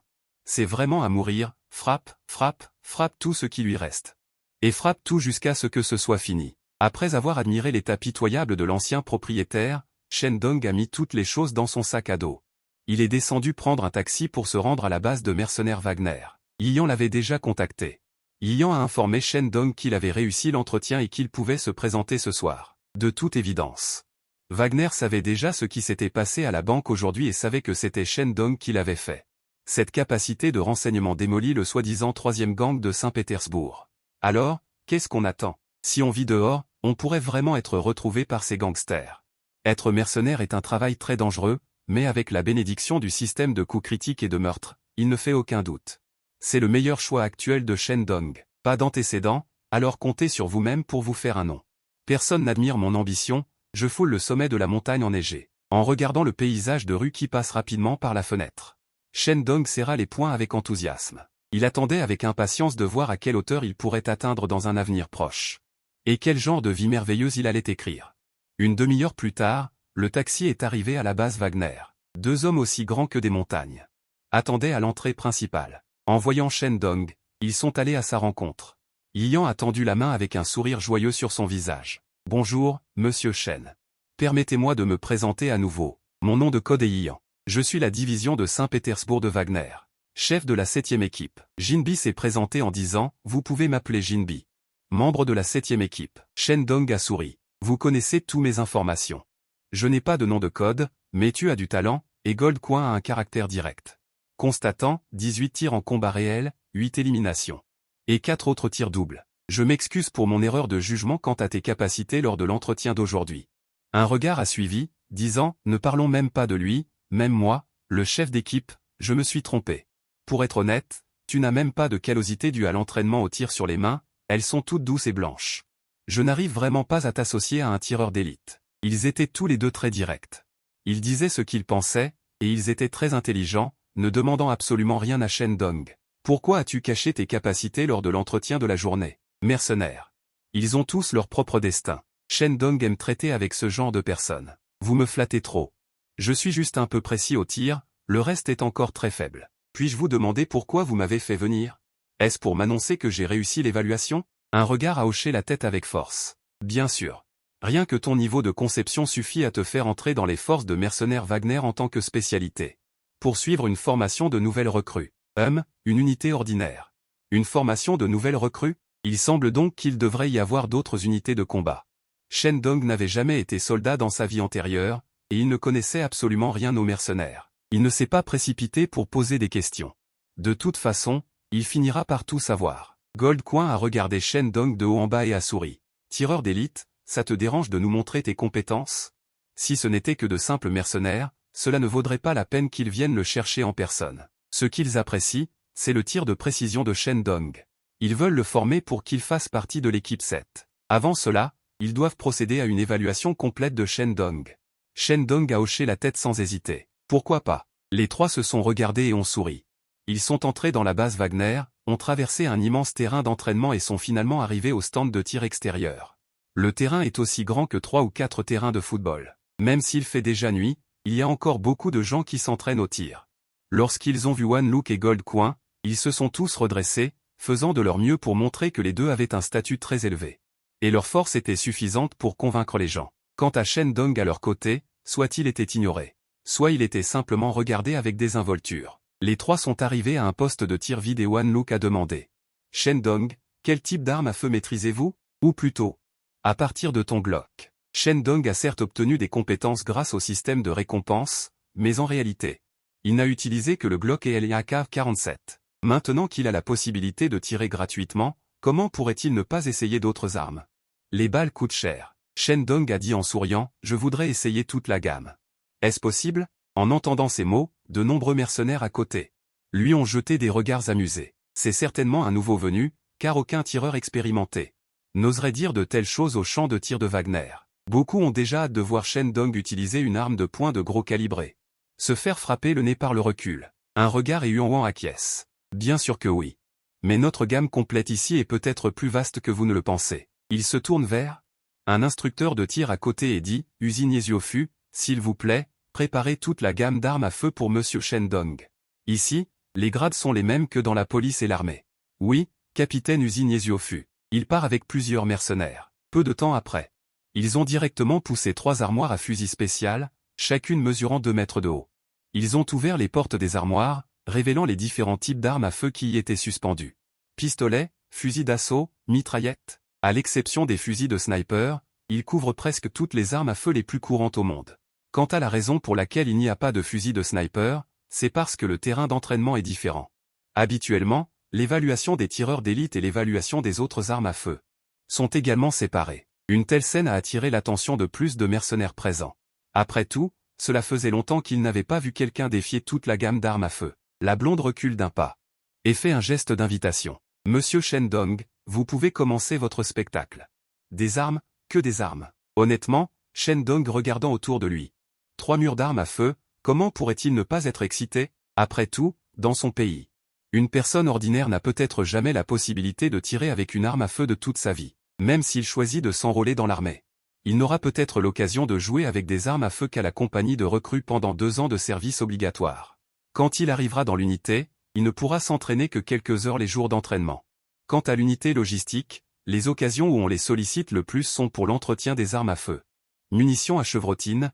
C'est vraiment à mourir, frappe, frappe, frappe tout ce qui lui reste. Et frappe tout jusqu'à ce que ce soit fini. Après avoir admiré l'état pitoyable de l'ancien propriétaire, Shen Dong a mis toutes les choses dans son sac à dos. Il est descendu prendre un taxi pour se rendre à la base de mercenaires Wagner. Yian l'avait déjà contacté. Yian a informé Shen Dong qu'il avait réussi l'entretien et qu'il pouvait se présenter ce soir. De toute évidence. Wagner savait déjà ce qui s'était passé à la banque aujourd'hui et savait que c'était Shen Dong qui l'avait fait. Cette capacité de renseignement démolit le soi-disant troisième gang de Saint-Pétersbourg. Alors, qu'est-ce qu'on attend? Si on vit dehors, on pourrait vraiment être retrouvé par ces gangsters. Être mercenaire est un travail très dangereux, mais avec la bénédiction du système de coups critiques et de meurtres, il ne fait aucun doute. C'est le meilleur choix actuel de Shen Dong. Pas d'antécédents, alors comptez sur vous-même pour vous faire un nom. Personne n'admire mon ambition, je foule le sommet de la montagne enneigée, en regardant le paysage de rue qui passe rapidement par la fenêtre. Shen Dong serra les poings avec enthousiasme. Il attendait avec impatience de voir à quelle hauteur il pourrait atteindre dans un avenir proche. Et quel genre de vie merveilleuse il allait écrire. Une demi-heure plus tard, le taxi est arrivé à la base Wagner. Deux hommes aussi grands que des montagnes attendaient à l'entrée principale. En voyant Shen Dong, ils sont allés à sa rencontre. Yian a tendu la main avec un sourire joyeux sur son visage. « Bonjour, monsieur Shen. Permettez-moi de me présenter à nouveau. Mon nom de code est Yian. Je suis la division de Saint-Pétersbourg de Wagner. Chef de la 7e équipe. » Jinbi s'est présenté en disant « Vous pouvez m'appeler Jinbi. » Membre de la 7e équipe. Shen Dong a souri. « Vous connaissez tous mes informations. Je n'ai pas de nom de code, mais tu as du talent, et Gold Coin a un caractère direct. Constatant, 18 tirs en combat réel, 8 éliminations. Et 4 autres tirs doubles. Je m'excuse pour mon erreur de jugement quant à tes capacités lors de l'entretien d'aujourd'hui. » Un regard a suivi, disant « Ne parlons même pas de lui, même moi, le chef d'équipe, je me suis trompé. Pour être honnête, tu n'as même pas de callosité due à l'entraînement au tir sur les mains, elles sont toutes douces et blanches. Je n'arrive vraiment pas à t'associer à un tireur d'élite. » Ils étaient tous les deux très directs. Ils disaient ce qu'ils pensaient, et ils étaient très intelligents, ne demandant absolument rien à Shen Dong. « Pourquoi as-tu caché tes capacités lors de l'entretien de la journée? Mercenaires. Ils ont tous leur propre destin. Shen Dong aime traiter avec ce genre de personnes. Vous me flattez trop. Je suis juste un peu précis au tir, le reste est encore très faible. Puis-je vous demander pourquoi vous m'avez fait venir? Est-ce pour m'annoncer que j'ai réussi l'évaluation? » Un regard a hoché la tête avec force. Bien sûr. Rien que ton niveau de conception suffit à te faire entrer dans les forces de mercenaires Wagner en tant que spécialité. Poursuivre une formation de nouvelles recrues. Une unité ordinaire. Une formation de nouvelles recrues? Il semble donc qu'il devrait y avoir d'autres unités de combat. Shen Dong n'avait jamais été soldat dans sa vie antérieure, et il ne connaissait absolument rien aux mercenaires. Il ne s'est pas précipité pour poser des questions. De toute façon, il finira par tout savoir. Gold Coin a regardé Shen Dong de haut en bas et a souri. Tireur d'élite, ça te dérange de nous montrer tes compétences? Si ce n'était que de simples mercenaires, cela ne vaudrait pas la peine qu'ils viennent le chercher en personne. Ce qu'ils apprécient, c'est le tir de précision de Shen Dong. Ils veulent le former pour qu'il fasse partie de l'équipe 7. Avant cela, ils doivent procéder à une évaluation complète de Shen Dong. Shen Dong a hoché la tête sans hésiter. Pourquoi pas? Les trois se sont regardés et ont souri. Ils sont entrés dans la base Wagner, ont traversé un immense terrain d'entraînement et sont finalement arrivés au stand de tir extérieur. Le terrain est aussi grand que 3 ou 4 terrains de football. Même s'il fait déjà nuit, il y a encore beaucoup de gens qui s'entraînent au tir. Lorsqu'ils ont vu Wan Look et Gold Coin, ils se sont tous redressés, faisant de leur mieux pour montrer que les deux avaient un statut très élevé. Et leur force était suffisante pour convaincre les gens. Quant à Shen Dong à leur côté, soit il était ignoré, soit il était simplement regardé avec désinvolture. Les trois sont arrivés à un poste de tir vide et Wan Look a demandé. Shen Dong, quel type d'arme à feu maîtrisez-vous? Ou plutôt, à partir de ton Glock. Shen Dong a certes obtenu des compétences grâce au système de récompense, mais en réalité, il n'a utilisé que le Glock et l'AK-47. Maintenant qu'il a la possibilité de tirer gratuitement, comment pourrait-il ne pas essayer d'autres armes? Les balles coûtent cher. Shen Dong a dit en souriant, je voudrais essayer toute la gamme. Est-ce possible? En entendant ces mots, de nombreux mercenaires à côté lui ont jeté des regards amusés. C'est certainement un nouveau venu, car aucun tireur expérimenté n'oserait dire de telles choses au champ de tir de Wagner. Beaucoup ont déjà hâte de voir Shen Dong utiliser une arme de poing de gros calibré. Se faire frapper le nez par le recul. Un regard et Yuan Wang acquiesce. Bien sûr que oui. Mais notre gamme complète ici est peut-être plus vaste que vous ne le pensez. Il se tourne vers un instructeur de tir à côté et dit, usinier Ziofu, s'il vous plaît, préparez toute la gamme d'armes à feu pour Monsieur Shen Dong. Ici, Les grades sont les mêmes que dans la police et l'armée. Oui, capitaine Uzi Fut. Il part avec plusieurs mercenaires. Peu de temps après, ils ont directement poussé 3 armoires à fusil spécial, chacune mesurant 2 mètres de haut. Ils ont ouvert les portes des armoires, révélant les différents types d'armes à feu qui y étaient suspendues. Pistolets, fusils d'assaut, mitraillettes. À l'exception des fusils de sniper, ils couvrent presque toutes les armes à feu les plus courantes au monde. Quant à la raison pour laquelle il n'y a pas de fusil de sniper, c'est parce que le terrain d'entraînement est différent. Habituellement, l'évaluation des tireurs d'élite et l'évaluation des autres armes à feu sont également séparées. Une telle scène a attiré l'attention de plus de mercenaires présents. Après tout, cela faisait longtemps qu'ils n'avaient pas vu quelqu'un défier toute la gamme d'armes à feu. La blonde recule d'un pas et fait un geste d'invitation. Monsieur Shendong, vous pouvez commencer votre spectacle. Des armes, que des armes. Honnêtement, Shendong regardant autour de lui. 3 murs d'armes à feu, comment pourrait-il ne pas être excité? Après tout, dans son pays, une personne ordinaire n'a peut-être jamais la possibilité de tirer avec une arme à feu de toute sa vie. Même s'il choisit de s'enrôler dans l'armée, il n'aura peut-être l'occasion de jouer avec des armes à feu qu'à la compagnie de recrues pendant 2 ans de service obligatoire. Quand il arrivera dans l'unité, il ne pourra s'entraîner que quelques heures les jours d'entraînement. Quant à l'unité logistique, les occasions où on les sollicite le plus sont pour l'entretien des armes à feu. Munitions à chevrotine,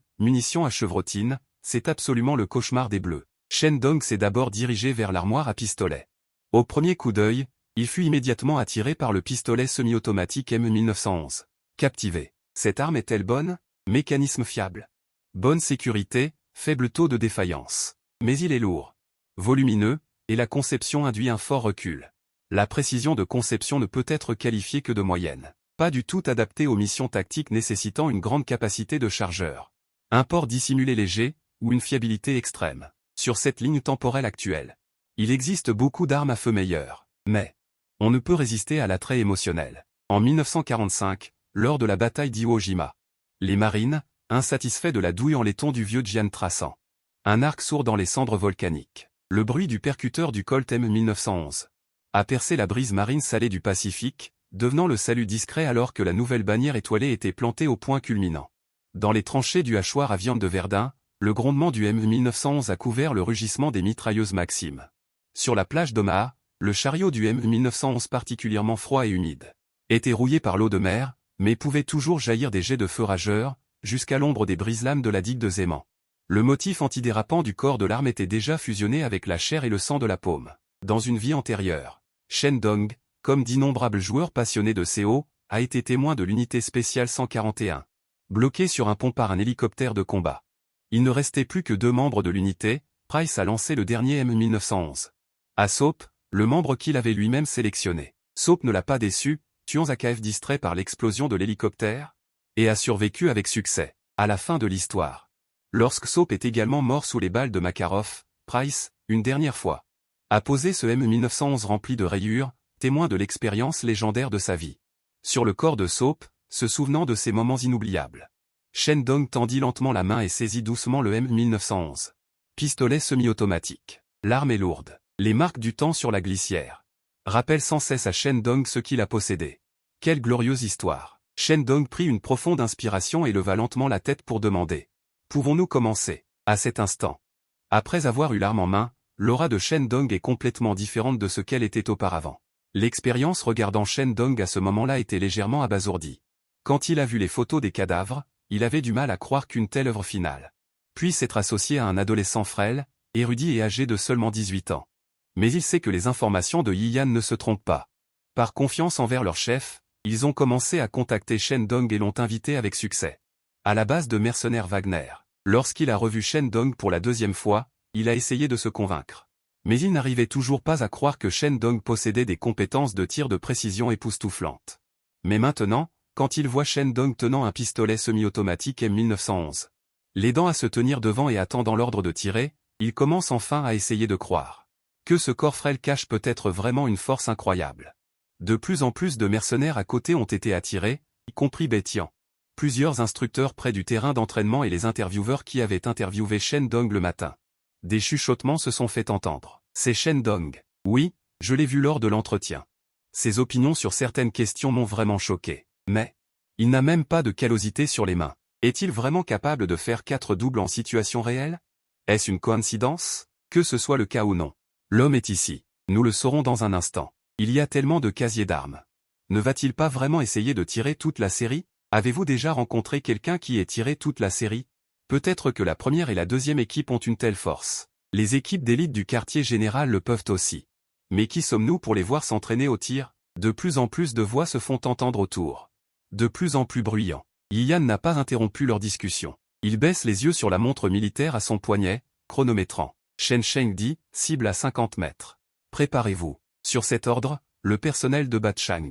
c'est absolument le cauchemar des Bleus. Shendong s'est d'abord dirigé vers l'armoire à pistolet. Au premier coup d'œil, il fut immédiatement attiré par le pistolet semi-automatique M1911. Captivé. Cette arme est-elle bonne? Mécanisme fiable. Bonne sécurité, faible taux de défaillance. Mais il est lourd, volumineux, et la conception induit un fort recul. La précision de conception ne peut être qualifiée que de moyenne. Pas du tout adaptée aux missions tactiques nécessitant une grande capacité de chargeur. Un port dissimulé léger, ou une fiabilité extrême. Sur cette ligne temporelle actuelle, il existe beaucoup d'armes à feu meilleures. Mais on ne peut résister à l'attrait émotionnel. En 1945, lors de la bataille d'Iwo Jima, les marines, insatisfaits de la douille en laiton du vieux Jian traçant un arc sourd dans les cendres volcaniques. Le bruit du percuteur du Colt M1911 a percé la brise marine salée du Pacifique, devenant le salut discret alors que la nouvelle bannière étoilée était plantée au point culminant. Dans les tranchées du hachoir à viande de Verdun, le grondement du M1911 a couvert le rugissement des mitrailleuses Maxim. Sur la plage d'Omaha, le chariot du M1911 particulièrement froid et humide était rouillé par l'eau de mer, mais pouvait toujours jaillir des jets de feu rageurs, jusqu'à l'ombre des brise-lames de la digue de Zéman. Le motif antidérapant du corps de l'arme était déjà fusionné avec la chair et le sang de la paume. Dans une vie antérieure, Shendong, comme d'innombrables joueurs passionnés de CO, a été témoin de l'unité spéciale 141. Bloqué sur un pont par un hélicoptère de combat. Il ne restait plus que 2 membres de l'unité, Price a lancé le dernier M1911. À Soap, le membre qu'il avait lui-même sélectionné. Soap ne l'a pas déçu, tuant Zakaev distrait par l'explosion de l'hélicoptère, et a survécu avec succès. À la fin de l'histoire, lorsque Soap est également mort sous les balles de Makarov, Price, une dernière fois, a posé ce M1911 rempli de rayures, témoin de l'expérience légendaire de sa vie. Sur le corps de Soap, se souvenant de ces moments inoubliables, Shendong tendit lentement la main et saisit doucement le M1911. Pistolet semi-automatique. L'arme est lourde. Les marques du temps sur la glissière rappellent sans cesse à Shendong ce qu'il a possédé. Quelle glorieuse histoire. Shendong prit une profonde inspiration et leva lentement la tête pour demander. Pouvons-nous commencer? À cet instant, après avoir eu l'arme en main, l'aura de Shendong est complètement différente de ce qu'elle était auparavant. L'expérience regardant Shendong à ce moment-là était légèrement abasourdie. Quand il a vu les photos des cadavres, il avait du mal à croire qu'une telle œuvre finale puisse être associée à un adolescent frêle, érudit et âgé de seulement 18 ans. Mais il sait que les informations de Yiyan ne se trompent pas. Par confiance envers leur chef, ils ont commencé à contacter Shendong et l'ont invité avec succès. À la base de mercenaires Wagner. Lorsqu'il a revu Shendong pour la 2e fois, il a essayé de se convaincre. Mais il n'arrivait toujours pas à croire que Shendong possédait des compétences de tir de précision époustouflantes. Mais maintenant, quand il voit Shendong tenant un pistolet semi-automatique M1911, les dents à se tenir devant et attendant l'ordre de tirer, il commence enfin à essayer de croire que ce corps frêle cache peut-être vraiment une force incroyable. De plus en plus de mercenaires à côté ont été attirés, y compris Betian. Plusieurs instructeurs près du terrain d'entraînement et les intervieweurs qui avaient interviewé Shendong le matin. Des chuchotements se sont fait entendre. C'est Shendong. Oui, je l'ai vu lors de l'entretien. Ses opinions sur certaines questions m'ont vraiment choqué. Mais il n'a même pas de callosité sur les mains. Est-il vraiment capable de faire 4 doubles en situation réelle? Est-ce une coïncidence? Que ce soit le cas ou non, L'homme est ici. Nous le saurons dans un instant. Il y a tellement de casiers d'armes. Ne va-t-il pas vraiment essayer de tirer toute la série? Avez-vous déjà rencontré quelqu'un qui ait tiré toute la série? Peut-être que la première et la deuxième équipe ont une telle force. Les équipes d'élite du quartier général le peuvent aussi. Mais qui sommes-nous pour les voir s'entraîner au tir? De plus en plus de voix se font entendre autour. De plus en plus bruyants. Yian n'a pas interrompu leur discussion. Il baisse les yeux sur la montre militaire à son poignet, chronométrant. Shen Sheng dit, cible à 50 mètres. Préparez-vous. Sur cet ordre, le personnel de Batchang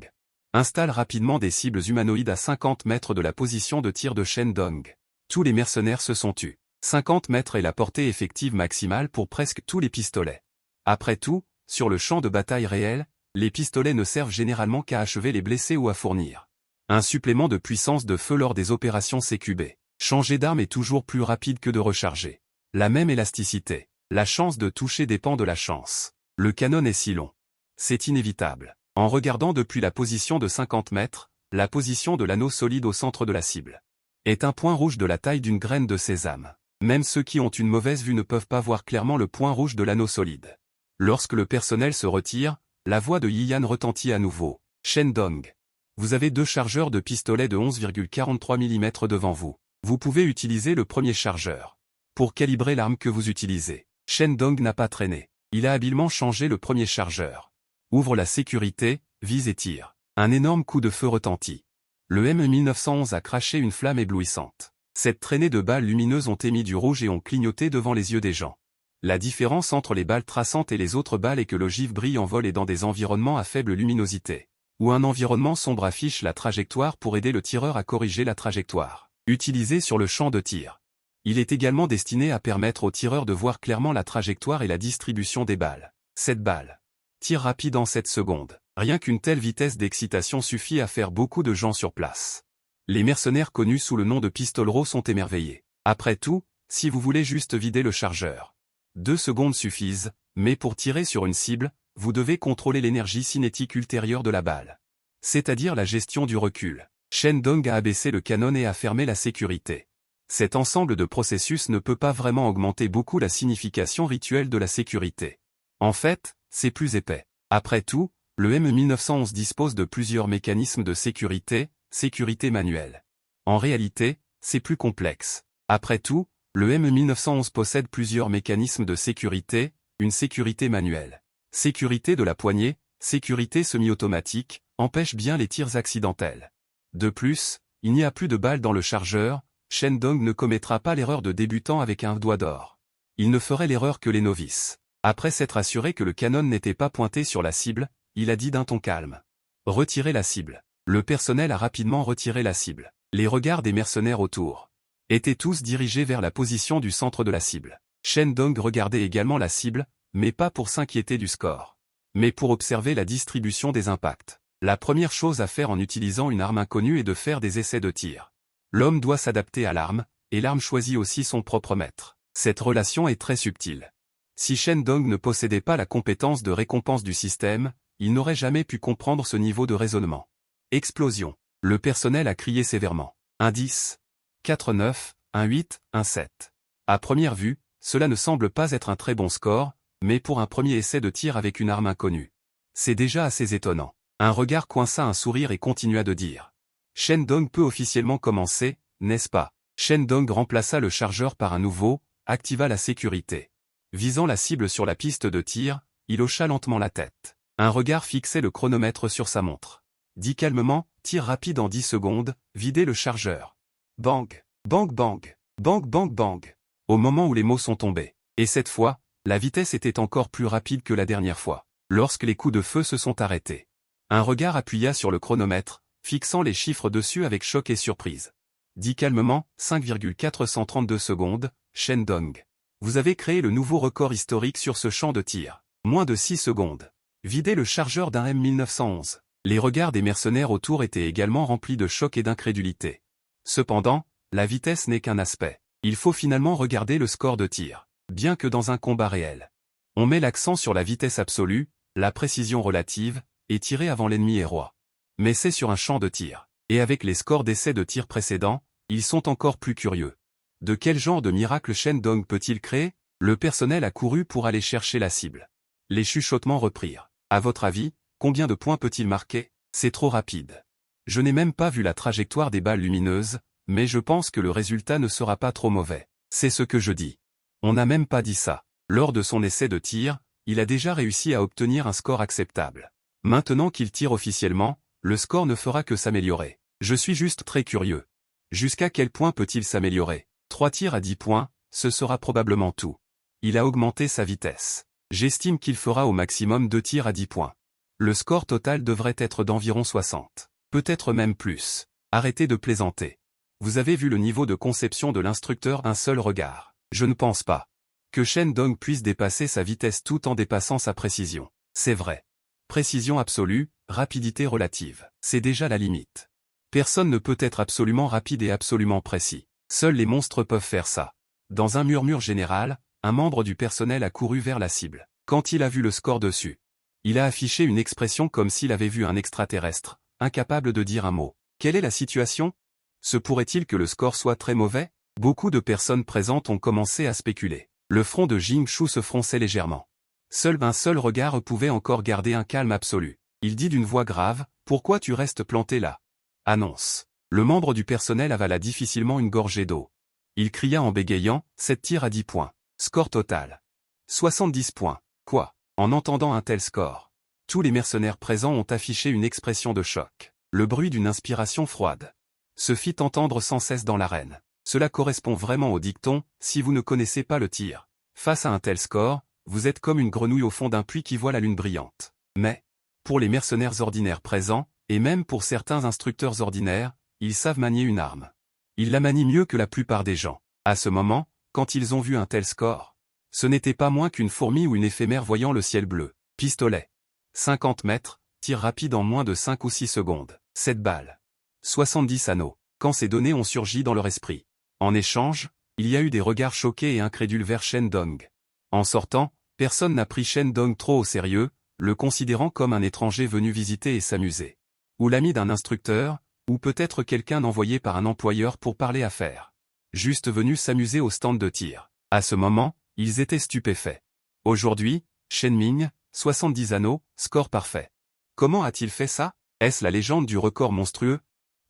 installe rapidement des cibles humanoïdes à 50 mètres de la position de tir de Shen Dong. Tous les mercenaires se sont tus. 50 mètres est la portée effective maximale pour presque tous les pistolets. Après tout, sur le champ de bataille réel, les pistolets ne servent généralement qu'à achever les blessés ou à fournir un supplément de puissance de feu lors des opérations CQB. Changer d'arme est toujours plus rapide que de recharger. La même élasticité. La chance de toucher dépend de la chance. Le canon est si long. C'est inévitable. En regardant depuis la position de 50 mètres, la position de l'anneau solide au centre de la cible est un point rouge de la taille d'une graine de sésame. Même ceux qui ont une mauvaise vue ne peuvent pas voir clairement le point rouge de l'anneau solide. Lorsque le personnel se retire, la voix de Yian retentit à nouveau. Shen Dong. Vous avez 2 chargeurs de pistolet de 11,43 mm devant vous. Vous pouvez utiliser le premier chargeur pour calibrer l'arme que vous utilisez. Shen Dong n'a pas traîné. Il a habilement changé le premier chargeur. Ouvre la sécurité, vise et tire. Un énorme coup de feu retentit. Le M1911 a craché une flamme éblouissante. Cette traînée de balles lumineuses ont émis du rouge et ont clignoté devant les yeux des gens. La différence entre les balles traçantes et les autres balles est que l'ogive brille en vol et dans des environnements à faible luminosité. Ou un environnement sombre affiche la trajectoire pour aider le tireur à corriger la trajectoire utilisée sur le champ de tir. Il est également destiné à permettre au tireur de voir clairement la trajectoire et la distribution des balles. 7 balles. Tir rapide en 7 secondes. Rien qu'une telle vitesse d'excitation suffit à faire beaucoup de gens sur place. Les mercenaires connus sous le nom de pistoleros sont émerveillés. Après tout, si vous voulez juste vider le chargeur, 2 secondes suffisent, mais pour tirer sur une cible, vous devez contrôler l'énergie cinétique ultérieure de la balle. C'est-à-dire la gestion du recul. Shen Dong a abaissé le canon et a fermé la sécurité. Cet ensemble de processus ne peut pas vraiment augmenter beaucoup la signification rituelle de la sécurité. En fait, c'est plus épais. Après tout, le M1911 dispose de plusieurs mécanismes de sécurité manuelle. En réalité, c'est plus complexe. Après tout, le M1911 possède plusieurs mécanismes de sécurité, une sécurité manuelle. Sécurité de la poignée, sécurité semi-automatique, empêche bien les tirs accidentels. De plus, il n'y a plus de balles dans le chargeur, Shen Dong ne commettra pas l'erreur de débutant avec un doigt d'or. Il ne ferait l'erreur que les novices. Après s'être assuré que le canon n'était pas pointé sur la cible, il a dit d'un ton calme. Retirez la cible. Le personnel a rapidement retiré la cible. Les regards des mercenaires autour étaient tous dirigés vers la position du centre de la cible. Shen Dong regardait également la cible, mais pas pour s'inquiéter du score, mais pour observer la distribution des impacts. La première chose à faire en utilisant une arme inconnue est de faire des essais de tir. L'homme doit s'adapter à l'arme, et l'arme choisit aussi son propre maître. Cette relation est très subtile. Si Shen Dong ne possédait pas la compétence de récompense du système, il n'aurait jamais pu comprendre ce niveau de raisonnement. Explosion. Le personnel a crié sévèrement. Un 10, 4 9, un 8, un 7. À première vue, cela ne semble pas être un très bon score, mais pour un premier essai de tir avec une arme inconnue, c'est déjà assez étonnant. Un regard coinça un sourire et continua de dire. Shen Dong peut officiellement commencer, n'est-ce pas? Shen Dong remplaça le chargeur par un nouveau, activa la sécurité. Visant la cible sur la piste de tir, il hocha lentement la tête. Un regard fixait le chronomètre sur sa montre. Dit calmement, tir rapide en 10 secondes, videz le chargeur. Bang, bang bang, bang bang bang. Au moment où les mots sont tombés. Et cette fois, la vitesse était encore plus rapide que la dernière fois, lorsque les coups de feu se sont arrêtés. Un regard appuya sur le chronomètre, fixant les chiffres dessus avec choc et surprise. Dit calmement, 5,432 secondes, Shen Dong. Vous avez créé le nouveau record historique sur ce champ de tir. Moins de 6 secondes. Videz le chargeur d'un M1911. Les regards des mercenaires autour étaient également remplis de choc et d'incrédulité. Cependant, la vitesse n'est qu'un aspect. Il faut finalement regarder le score de tir. Bien que dans un combat réel, on met l'accent sur la vitesse absolue, la précision relative, et tirer avant l'ennemi est roi. Mais c'est sur un champ de tir. Et avec les scores d'essais de tir précédents, ils sont encore plus curieux. De quel genre de miracle Shen Dong peut-il créer? Le personnel a couru pour aller chercher la cible. Les chuchotements reprirent. À votre avis, combien de points peut-il marquer? C'est trop rapide. Je n'ai même pas vu la trajectoire des balles lumineuses, mais je pense que le résultat ne sera pas trop mauvais. C'est ce que je dis. On n'a même pas dit ça. Lors de son essai de tir, il a déjà réussi à obtenir un score acceptable. Maintenant qu'il tire officiellement, le score ne fera que s'améliorer. Je suis juste très curieux. Jusqu'à quel point peut-il s'améliorer? 3 tirs à 10 points, ce sera probablement tout. Il a augmenté sa vitesse. J'estime qu'il fera au maximum 2 tirs à 10 points. Le score total devrait être d'environ 60. Peut-être même plus. Arrêtez de plaisanter. Vous avez vu le niveau de conception de l'instructeur un seul regard. Je ne pense pas que Shen Dong puisse dépasser sa vitesse tout en dépassant sa précision. C'est vrai. Précision absolue, rapidité relative. C'est déjà la limite. Personne ne peut être absolument rapide et absolument précis. Seuls les monstres peuvent faire ça. Dans un murmure général, un membre du personnel a couru vers la cible. Quand il a vu le score dessus, il a affiché une expression comme s'il avait vu un extraterrestre, incapable de dire un mot. Quelle est la situation? Se pourrait-il que le score soit très mauvais? Beaucoup de personnes présentes ont commencé à spéculer. Le front de Jing Shu se fronçait légèrement. Seul un seul regard pouvait encore garder un calme absolu. Il dit d'une voix grave, « Pourquoi tu restes planté là ?» Annonce. Le membre du personnel avala difficilement une gorgée d'eau. Il cria en bégayant, « 7 tirs à 10 points. Score total. 70 points. Quoi? » En entendant un tel score, tous les mercenaires présents ont affiché une expression de choc. Le bruit d'une inspiration froide se fit entendre sans cesse dans l'arène. Cela correspond vraiment au dicton, si vous ne connaissez pas le tir. Face à un tel score, vous êtes comme une grenouille au fond d'un puits qui voit la lune brillante. Mais, pour les mercenaires ordinaires présents, et même pour certains instructeurs ordinaires, ils savent manier une arme. Ils la manient mieux que la plupart des gens. À ce moment, quand ils ont vu un tel score, ce n'était pas moins qu'une fourmi ou une éphémère voyant le ciel bleu. Pistolet. 50 mètres, tir rapide en moins de 5 ou 6 secondes. 7 balles. 70 anneaux. Quand ces données ont surgi dans leur esprit. En échange, il y a eu des regards choqués et incrédules vers Shen Dong. En sortant, personne n'a pris Shen Dong trop au sérieux, le considérant comme un étranger venu visiter et s'amuser. Ou l'ami d'un instructeur, ou peut-être quelqu'un envoyé par un employeur pour parler affaires. Juste venu s'amuser au stand de tir. À ce moment, ils étaient stupéfaits. Aujourd'hui, Shen Ming, 70 anneaux, score parfait. Comment a-t-il fait ça? Est-ce la légende du record monstrueux?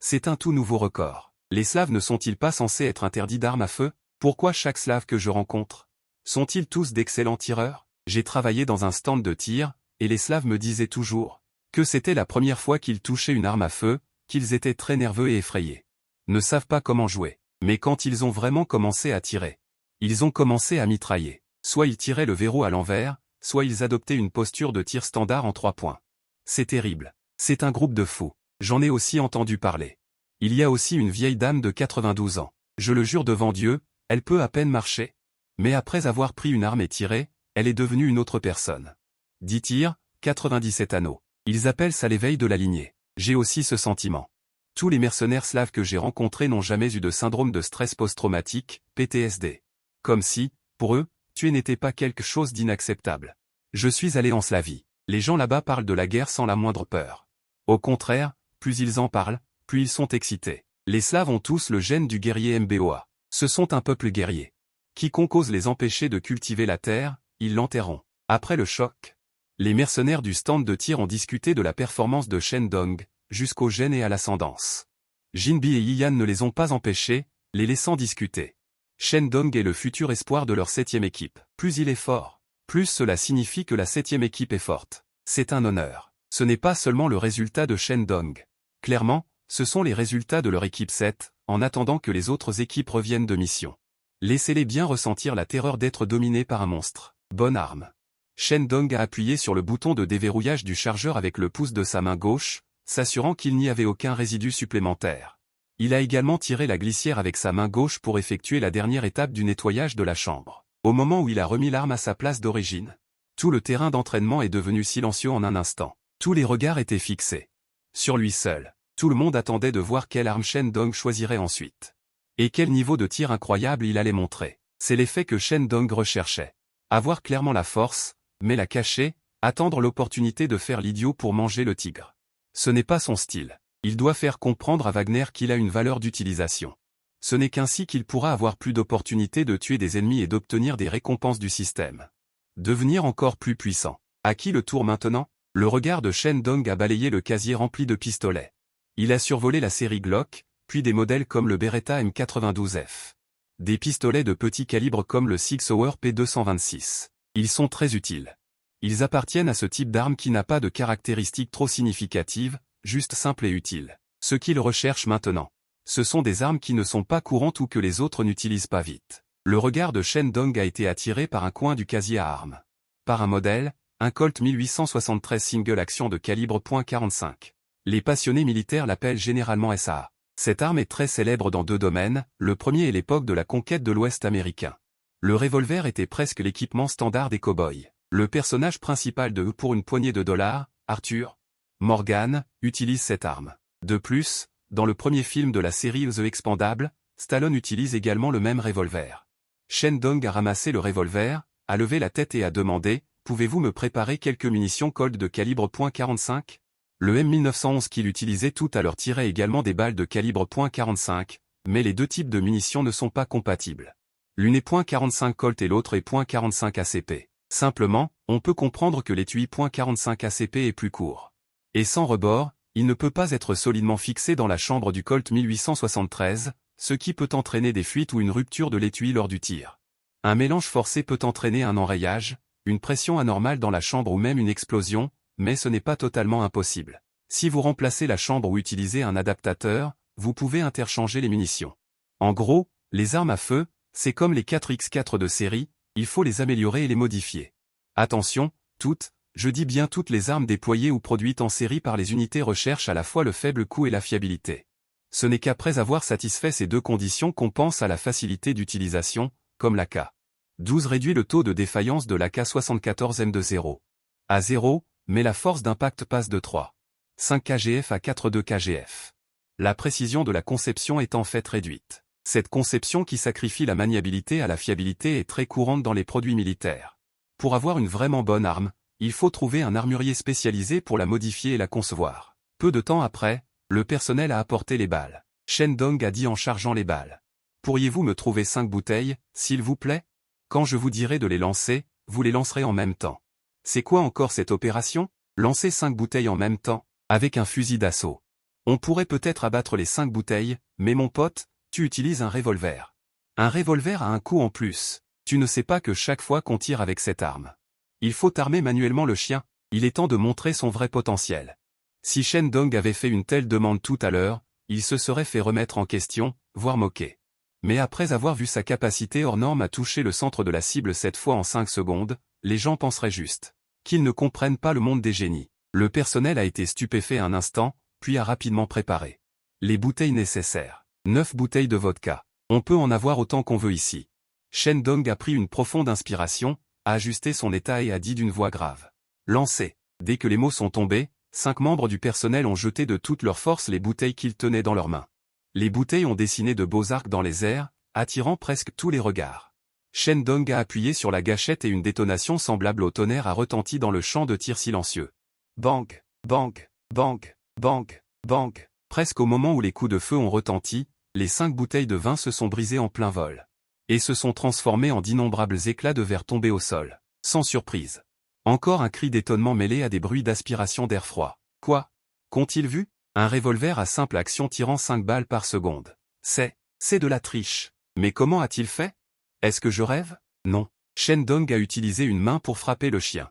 C'est un tout nouveau record. Les Slaves ne sont-ils pas censés être interdits d'armes à feu? Pourquoi chaque Slave que je rencontre? Sont-ils tous d'excellents tireurs? J'ai travaillé dans un stand de tir, et les Slaves me disaient toujours que c'était la première fois qu'ils touchaient une arme à feu, qu'ils étaient très nerveux et effrayés. Ne savent pas comment jouer. Mais quand ils ont vraiment commencé à tirer, ils ont commencé à mitrailler. Soit ils tiraient le verrou à l'envers, soit ils adoptaient une posture de tir standard en 3 points. C'est terrible. C'est un groupe de fous. J'en ai aussi entendu parler. Il y a aussi une vieille dame de 92 ans. Je le jure devant Dieu, elle peut à peine marcher. Mais après avoir pris une arme et tiré, elle est devenue une autre personne. 10 tirs, 97 anneaux. Ils appellent ça l'éveil de la lignée. J'ai aussi ce sentiment. Tous les mercenaires slaves que j'ai rencontrés n'ont jamais eu de syndrome de stress post-traumatique, PTSD. Comme si, pour eux, tuer n'était pas quelque chose d'inacceptable. Je suis allé en Slavie. Les gens là-bas parlent de la guerre sans la moindre peur. Au contraire, plus ils en parlent, plus ils sont excités. Les Slaves ont tous le gène du guerrier MBOA. Ce sont un peuple guerrier. Quiconque ose les empêcher de cultiver la terre, ils l'enterreront. Après le choc, les mercenaires du stand de tir ont discuté de la performance de Shen Dong, jusqu'au gène et à l'ascendance. Jinbi et Yiyan ne les ont pas empêchés, les laissant discuter. Shen Dong est le futur espoir de leur 7e équipe. Plus il est fort, plus cela signifie que la 7e équipe est forte. C'est un honneur. Ce n'est pas seulement le résultat de Shen Dong. Clairement, ce sont les résultats de leur équipe 7, en attendant que les autres équipes reviennent de mission. Laissez-les bien ressentir la terreur d'être dominés par un monstre. Bonne arme. Shen Dong a appuyé sur le bouton de déverrouillage du chargeur avec le pouce de sa main gauche, s'assurant qu'il n'y avait aucun résidu supplémentaire. Il a également tiré la glissière avec sa main gauche pour effectuer la dernière étape du nettoyage de la chambre. Au moment où il a remis l'arme à sa place d'origine, tout le terrain d'entraînement est devenu silencieux en un instant. Tous les regards étaient fixés sur lui seul. Tout le monde attendait de voir quelle arme Shen Dong choisirait ensuite. Et quel niveau de tir incroyable il allait montrer. C'est l'effet que Shen Dong recherchait. Avoir clairement la force, mais la cacher, attendre l'opportunité de faire l'idiot pour manger le tigre. Ce n'est pas son style. Il doit faire comprendre à Wagner qu'il a une valeur d'utilisation. Ce n'est qu'ainsi qu'il pourra avoir plus d'opportunités de tuer des ennemis et d'obtenir des récompenses du système. Devenir encore plus puissant. À qui le tour maintenant? Le regard de Shen Dong a balayé le casier rempli de pistolets. Il a survolé la série Glock, puis des modèles comme le Beretta M92F. Des pistolets de petit calibre comme le Sig Sauer P226. Ils sont très utiles. Ils appartiennent à ce type d'arme qui n'a pas de caractéristiques trop significatives, juste simple et utile. Ce qu'il recherche maintenant. Ce sont des armes qui ne sont pas courantes ou que les autres n'utilisent pas vite. Le regard de Shen Dong a été attiré par un coin du casier à armes. Par un modèle, un Colt 1873 single action de calibre .45. Les passionnés militaires l'appellent généralement SA. Cette arme est très célèbre dans deux domaines, le premier est l'époque de la conquête de l'Ouest américain. Le revolver était presque l'équipement standard des cow-boys. Le personnage principal de Pour une poignée de dollars, Arthur Morgan, utilise cette arme. De plus, dans le premier film de la série The Expendable, Stallone utilise également le même revolver. Shen Dong a ramassé le revolver, a levé la tête et a demandé « Pouvez-vous me préparer quelques munitions Colt de calibre .45 ?» Le M1911 qu'il utilisait tout à l'heure tirait également des balles de calibre .45, mais les deux types de munitions ne sont pas compatibles. L'une est .45 Colt et l'autre est .45 ACP. Simplement, on peut comprendre que l'étui .45 ACP est plus court. Et sans rebord, il ne peut pas être solidement fixé dans la chambre du Colt 1873, ce qui peut entraîner des fuites ou une rupture de l'étui lors du tir. Un mélange forcé peut entraîner un enrayage, une pression anormale dans la chambre ou même une explosion, mais ce n'est pas totalement impossible. Si vous remplacez la chambre ou utilisez un adaptateur, vous pouvez interchanger les munitions. En gros, les armes à feu, c'est comme les 4x4 de série, il faut les améliorer et les modifier. Attention, toutes, je dis bien toutes les armes déployées ou produites en série par les unités recherchent à la fois le faible coût et la fiabilité. Ce n'est qu'après avoir satisfait ces deux conditions qu'on pense à la facilité d'utilisation, comme l'AK-12 réduit le taux de défaillance de l'AK-74M de 0 à 0, mais la force d'impact passe de 3,5 kgf à 4,2 kgf. La précision de la conception est en fait réduite. Cette conception qui sacrifie la maniabilité à la fiabilité est très courante dans les produits militaires. Pour avoir une vraiment bonne arme, il faut trouver un armurier spécialisé pour la modifier et la concevoir. Peu de temps après, le personnel a apporté les balles. Shen Dong a dit en chargeant les balles. Pourriez-vous me trouver 5 bouteilles, s'il vous plaît? Quand je vous dirai de les lancer, vous les lancerez en même temps. C'est quoi encore cette opération? Lancer 5 bouteilles en même temps, avec un fusil d'assaut. On pourrait peut-être abattre les 5 bouteilles, mais mon pote, tu utilises un revolver. Un revolver a un coût en plus. Tu ne sais pas que chaque fois qu'on tire avec cette arme, il faut armer manuellement le chien. Il est temps de montrer son vrai potentiel. Si Shen Dong avait fait une telle demande tout à l'heure, il se serait fait remettre en question, voire moquer. Mais après avoir vu sa capacité hors norme à toucher le centre de la cible 7 fois en 5 secondes, les gens penseraient juste qu'ils ne comprennent pas le monde des génies. Le personnel a été stupéfait un instant, puis a rapidement préparé les bouteilles nécessaires. 9 bouteilles de vodka. On peut en avoir autant qu'on veut ici. Shen Dong a pris une profonde inspiration, a ajusté son état et a dit d'une voix grave. Lancez. Dès que les mots sont tombés, 5 membres du personnel ont jeté de toute leur force les bouteilles qu'ils tenaient dans leurs mains. Les bouteilles ont dessiné de beaux arcs dans les airs, attirant presque tous les regards. Shen Dong a appuyé sur la gâchette et une détonation semblable au tonnerre a retenti dans le champ de tir silencieux. Bang, bang, bang, bang, bang. Presque au moment où les coups de feu ont retenti, les 5 bouteilles de vin se sont brisées en plein vol. Et se sont transformées en d'innombrables éclats de verre tombés au sol. Sans surprise. Encore un cri d'étonnement mêlé à des bruits d'aspiration d'air froid. Quoi? Qu'ont-ils vu? Un revolver à simple action tirant 5 balles par seconde. C'est de la triche. Mais comment a-t-il fait? Est-ce que je rêve? Non. Shen Dong a utilisé une main pour frapper le chien.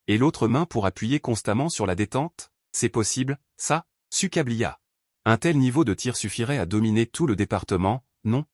Et l'autre main pour appuyer constamment sur la détente? C'est possible, ça? Sukkablia. Un tel niveau de tir suffirait à dominer tout le département, non?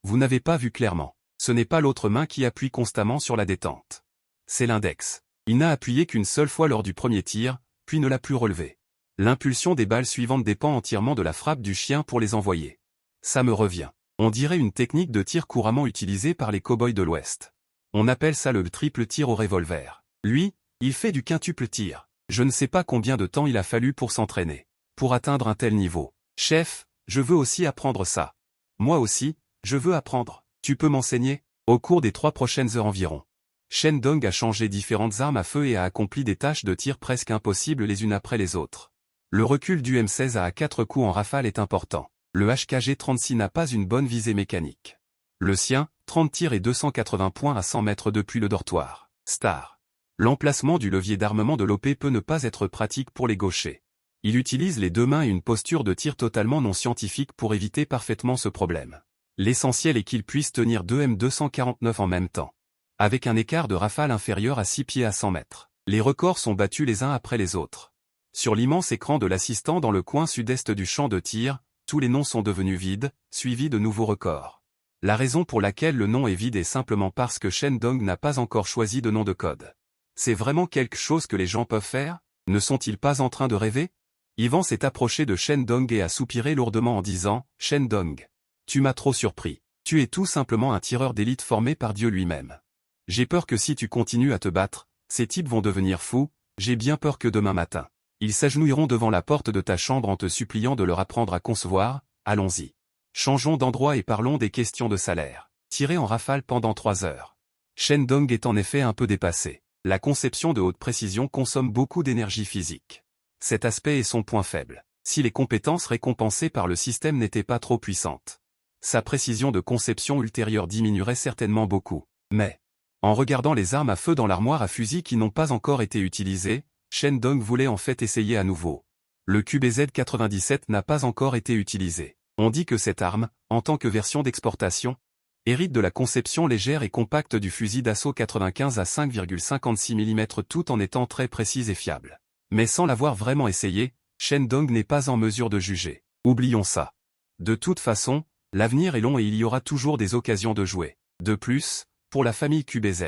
Vous n'avez pas vu clairement. Ce n'est pas l'autre main qui appuie constamment sur la détente. C'est l'index. Il n'a appuyé qu'une seule fois lors du premier tir, puis ne l'a plus relevé. L'impulsion des balles suivantes dépend entièrement de la frappe du chien pour les envoyer. Ça me revient. On dirait une technique de tir couramment utilisée par les cow-boys de l'Ouest. On appelle ça le triple tir au revolver. Lui, il fait du quintuple tir. Je ne sais pas combien de temps il a fallu pour s'entraîner. Pour atteindre un tel niveau. Chef, je veux aussi apprendre ça. Moi aussi, je veux apprendre. Tu peux m'enseigner? Au cours des 3 prochaines heures environ. Shen Dong a changé différentes armes à feu et a accompli des tâches de tir presque impossibles les unes après les autres. Le recul du M16 à 4 coups en rafale est important. Le HKG-36 n'a pas une bonne visée mécanique. Le sien, 30 tirs et 280 points à 100 mètres depuis le dortoir. Star. L'emplacement du levier d'armement de l'OP peut ne pas être pratique pour les gauchers. Il utilise les deux mains et une posture de tir totalement non scientifique pour éviter parfaitement ce problème. L'essentiel est qu'il puisse tenir 2 M249 en même temps. Avec un écart de rafale inférieur à 6 pieds à 100 mètres. Les records sont battus les uns après les autres. Sur l'immense écran de l'assistant dans le coin sud-est du champ de tir, tous les noms sont devenus vides, suivis de nouveaux records. La raison pour laquelle le nom est vide est simplement parce que Shen Dong n'a pas encore choisi de nom de code. C'est vraiment quelque chose que les gens peuvent faire? Ne sont-ils pas en train de rêver? Ivan s'est approché de Shen Dong et a soupiré lourdement en disant « Shen Dong, tu m'as trop surpris. Tu es tout simplement un tireur d'élite formé par Dieu lui-même. J'ai peur que si tu continues à te battre, ces types vont devenir fous, j'ai bien peur que demain matin, ils s'agenouilleront devant la porte de ta chambre en te suppliant de leur apprendre à concevoir, allons-y. Changeons d'endroit et parlons des questions de salaire. Tirer en rafale pendant 3 heures. » Shen Dong est en effet un peu dépassé. La conception de haute précision consomme beaucoup d'énergie physique. Cet aspect est son point faible. Si les compétences récompensées par le système n'étaient pas trop puissantes, sa précision de conception ultérieure diminuerait certainement beaucoup. Mais, en regardant les armes à feu dans l'armoire à fusil qui n'ont pas encore été utilisées, Shen Dong voulait en fait essayer à nouveau. Le QBZ-97 n'a pas encore été utilisé. On dit que cette arme, en tant que version d'exportation, hérite de la conception légère et compacte du fusil d'assaut 95 à 5,56 mm tout en étant très précise et fiable. Mais sans l'avoir vraiment essayé, Shen Dong n'est pas en mesure de juger. Oublions ça. De toute façon, l'avenir est long et il y aura toujours des occasions de jouer. De plus, pour la famille QBZ,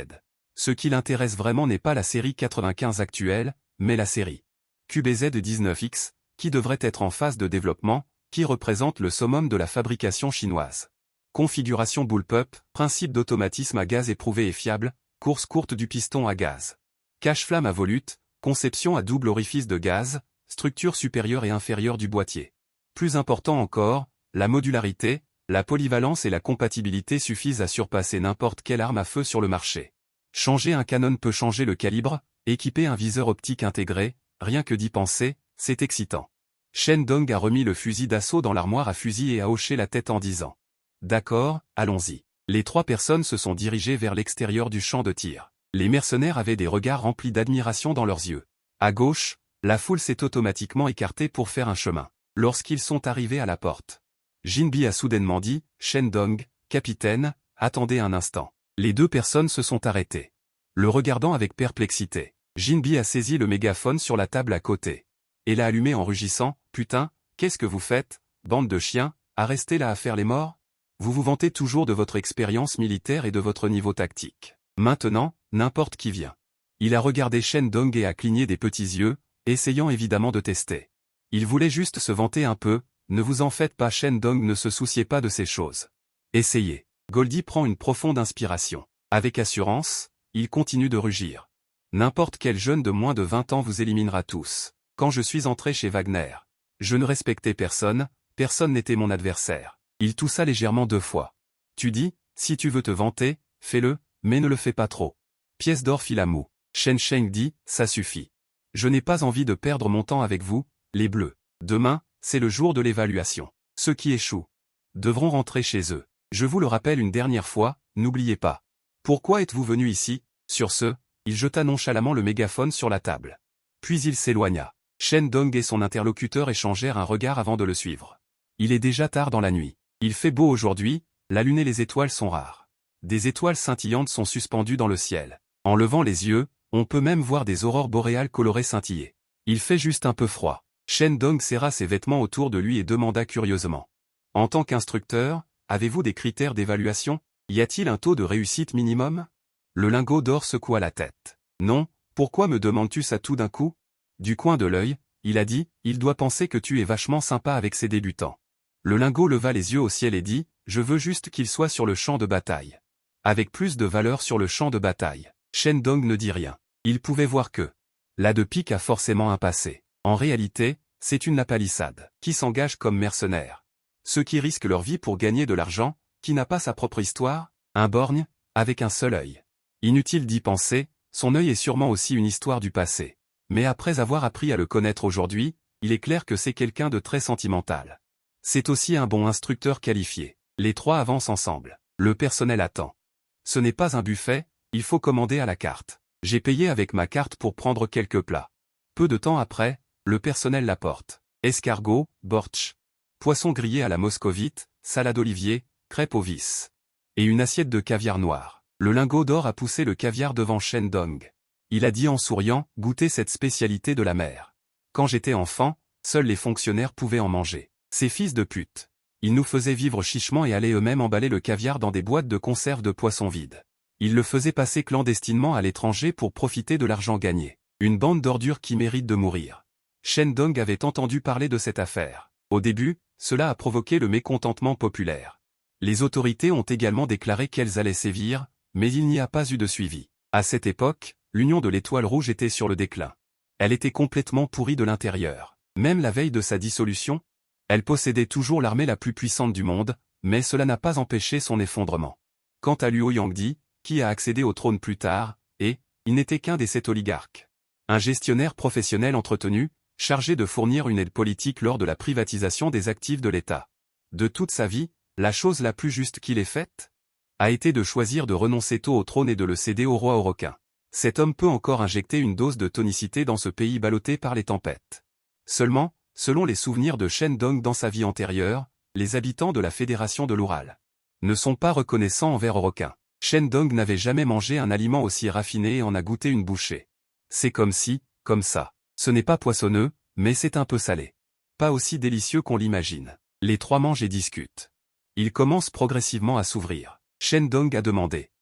ce qui l'intéresse vraiment n'est pas la série 95 actuelle, mais la série QBZ-19X, qui devrait être en phase de développement, qui représente le summum de la fabrication chinoise. Configuration bullpup, principe d'automatisme à gaz éprouvé et fiable, course courte du piston à gaz. Cache-flamme à volute, conception à double orifice de gaz, structure supérieure et inférieure du boîtier. Plus important encore, la modularité, la polyvalence et la compatibilité suffisent à surpasser n'importe quelle arme à feu sur le marché. Changer un canon peut changer le calibre, équiper un viseur optique intégré, rien que d'y penser, c'est excitant. Shen Dong a remis le fusil d'assaut dans l'armoire à fusil et a hoché la tête en disant « D'accord, allons-y ». Les 3 personnes se sont dirigées vers l'extérieur du champ de tir. Les mercenaires avaient des regards remplis d'admiration dans leurs yeux. À gauche, la foule s'est automatiquement écartée pour faire un chemin. Lorsqu'ils sont arrivés à la porte, Jinbi a soudainement dit « Shen Dong, capitaine, attendez un instant ». Les 2 personnes se sont arrêtées. Le regardant avec perplexité, Jinbi a saisi le mégaphone sur la table à côté et l'a allumé en rugissant « Putain, qu'est-ce que vous faites, bande de chiens, à rester là à faire les morts ? Vous vous vantez toujours de votre expérience militaire et de votre niveau tactique. Maintenant, n'importe qui vient. » Il a regardé Shen Dong et a cligné des petits yeux, essayant évidemment de tester. Il voulait juste se vanter un peu, ne vous en faites pas, Shen Dong ne se souciait pas de ces choses. Essayez. Goldie prend une profonde inspiration. Avec assurance, il continue de rugir. N'importe quel jeune de moins de 20 ans vous éliminera tous. Quand je suis entré chez Wagner, je ne respectais personne, personne n'était mon adversaire. Il toussa légèrement 2 fois. Tu dis, si tu veux te vanter, fais-le, mais ne le fais pas trop. Pièce d'or fil à mou. Shen Sheng dit, ça suffit. Je n'ai pas envie de perdre mon temps avec vous, les bleus. Demain, c'est le jour de l'évaluation. Ceux qui échouent devront rentrer chez eux. Je vous le rappelle une dernière fois, n'oubliez pas. Pourquoi êtes-vous venu ici? Sur ce, il jeta nonchalamment le mégaphone sur la table. Puis il s'éloigna. Shen Dong et son interlocuteur échangèrent un regard avant de le suivre. Il est déjà tard dans la nuit. Il fait beau aujourd'hui, la lune et les étoiles sont rares. Des étoiles scintillantes sont suspendues dans le ciel. En levant les yeux, on peut même voir des aurores boréales colorées scintiller. Il fait juste un peu froid. Shen Dong serra ses vêtements autour de lui et demanda curieusement. En tant qu'instructeur, avez-vous des critères d'évaluation? Y a-t-il un taux de réussite minimum? Le lingot d'or secoua la tête. Non, pourquoi me demandes-tu ça tout d'un coup? Du coin de l'œil, il a dit, il doit penser que tu es vachement sympa avec ses débutants. Le lingot leva les yeux au ciel et dit, je veux juste qu'il soit sur le champ de bataille. Avec plus de valeur sur le champ de bataille. Shen Dong ne dit rien. Il pouvait voir que la de pique a forcément un passé. En réalité, c'est une lapalissade qui s'engage comme mercenaire. Ceux qui risquent leur vie pour gagner de l'argent, qui n'a pas sa propre histoire, un borgne, avec un seul œil. Inutile d'y penser, son œil est sûrement aussi une histoire du passé. Mais après avoir appris à le connaître aujourd'hui, il est clair que c'est quelqu'un de très sentimental. C'est aussi un bon instructeur qualifié. Les 3 avancent ensemble. Le personnel attend. Ce n'est pas un buffet, il faut commander à la carte. J'ai payé avec ma carte pour prendre quelques plats. Peu de temps après, le personnel l'apporte. Escargot, bortsch, poisson grillé à la moscovite, salade olivier, crêpes au vis. Et une assiette de caviar noir. Le lingot d'or a poussé le caviar devant Shen Dong. Il a dit en souriant, goûtez cette spécialité de la mer. Quand j'étais enfant, seuls les fonctionnaires pouvaient en manger. Ces fils de pute. Ils nous faisaient vivre chichement et allaient eux-mêmes emballer le caviar dans des boîtes de conserve de poissons vides. Ils le faisaient passer clandestinement à l'étranger pour profiter de l'argent gagné. Une bande d'ordures qui mérite de mourir. Shen Dong avait entendu parler de cette affaire. Au début, cela a provoqué le mécontentement populaire. Les autorités ont également déclaré qu'elles allaient sévir, mais il n'y a pas eu de suivi. À cette époque, l'Union de l'Étoile Rouge était sur le déclin. Elle était complètement pourrie de l'intérieur. Même la veille de sa dissolution, elle possédait toujours l'armée la plus puissante du monde, mais cela n'a pas empêché son effondrement. Quant à Luo Yangdi, qui a accédé au trône plus tard, il n'était qu'un des 7 oligarques. Un gestionnaire professionnel entretenu, chargé de fournir une aide politique lors de la privatisation des actifs de l'État. De toute sa vie, la chose la plus juste qu'il ait faite a été de choisir de renoncer tôt au trône et de le céder au roi Oroquin. Cet homme peut encore injecter une dose de tonicité dans ce pays ballotté par les tempêtes. Seulement, selon les souvenirs de Shen Dong dans sa vie antérieure, les habitants de la Fédération de l'Oural ne sont pas reconnaissants envers Oroquin. Shen Dong n'avait jamais mangé un aliment aussi raffiné et en a goûté une bouchée. C'est comme si, comme ça. Ce n'est pas poissonneux, mais c'est un peu salé. Pas aussi délicieux qu'on l'imagine. Les trois mangent et discutent. Ils commencent progressivement à s'ouvrir. Shen Dong a demandé.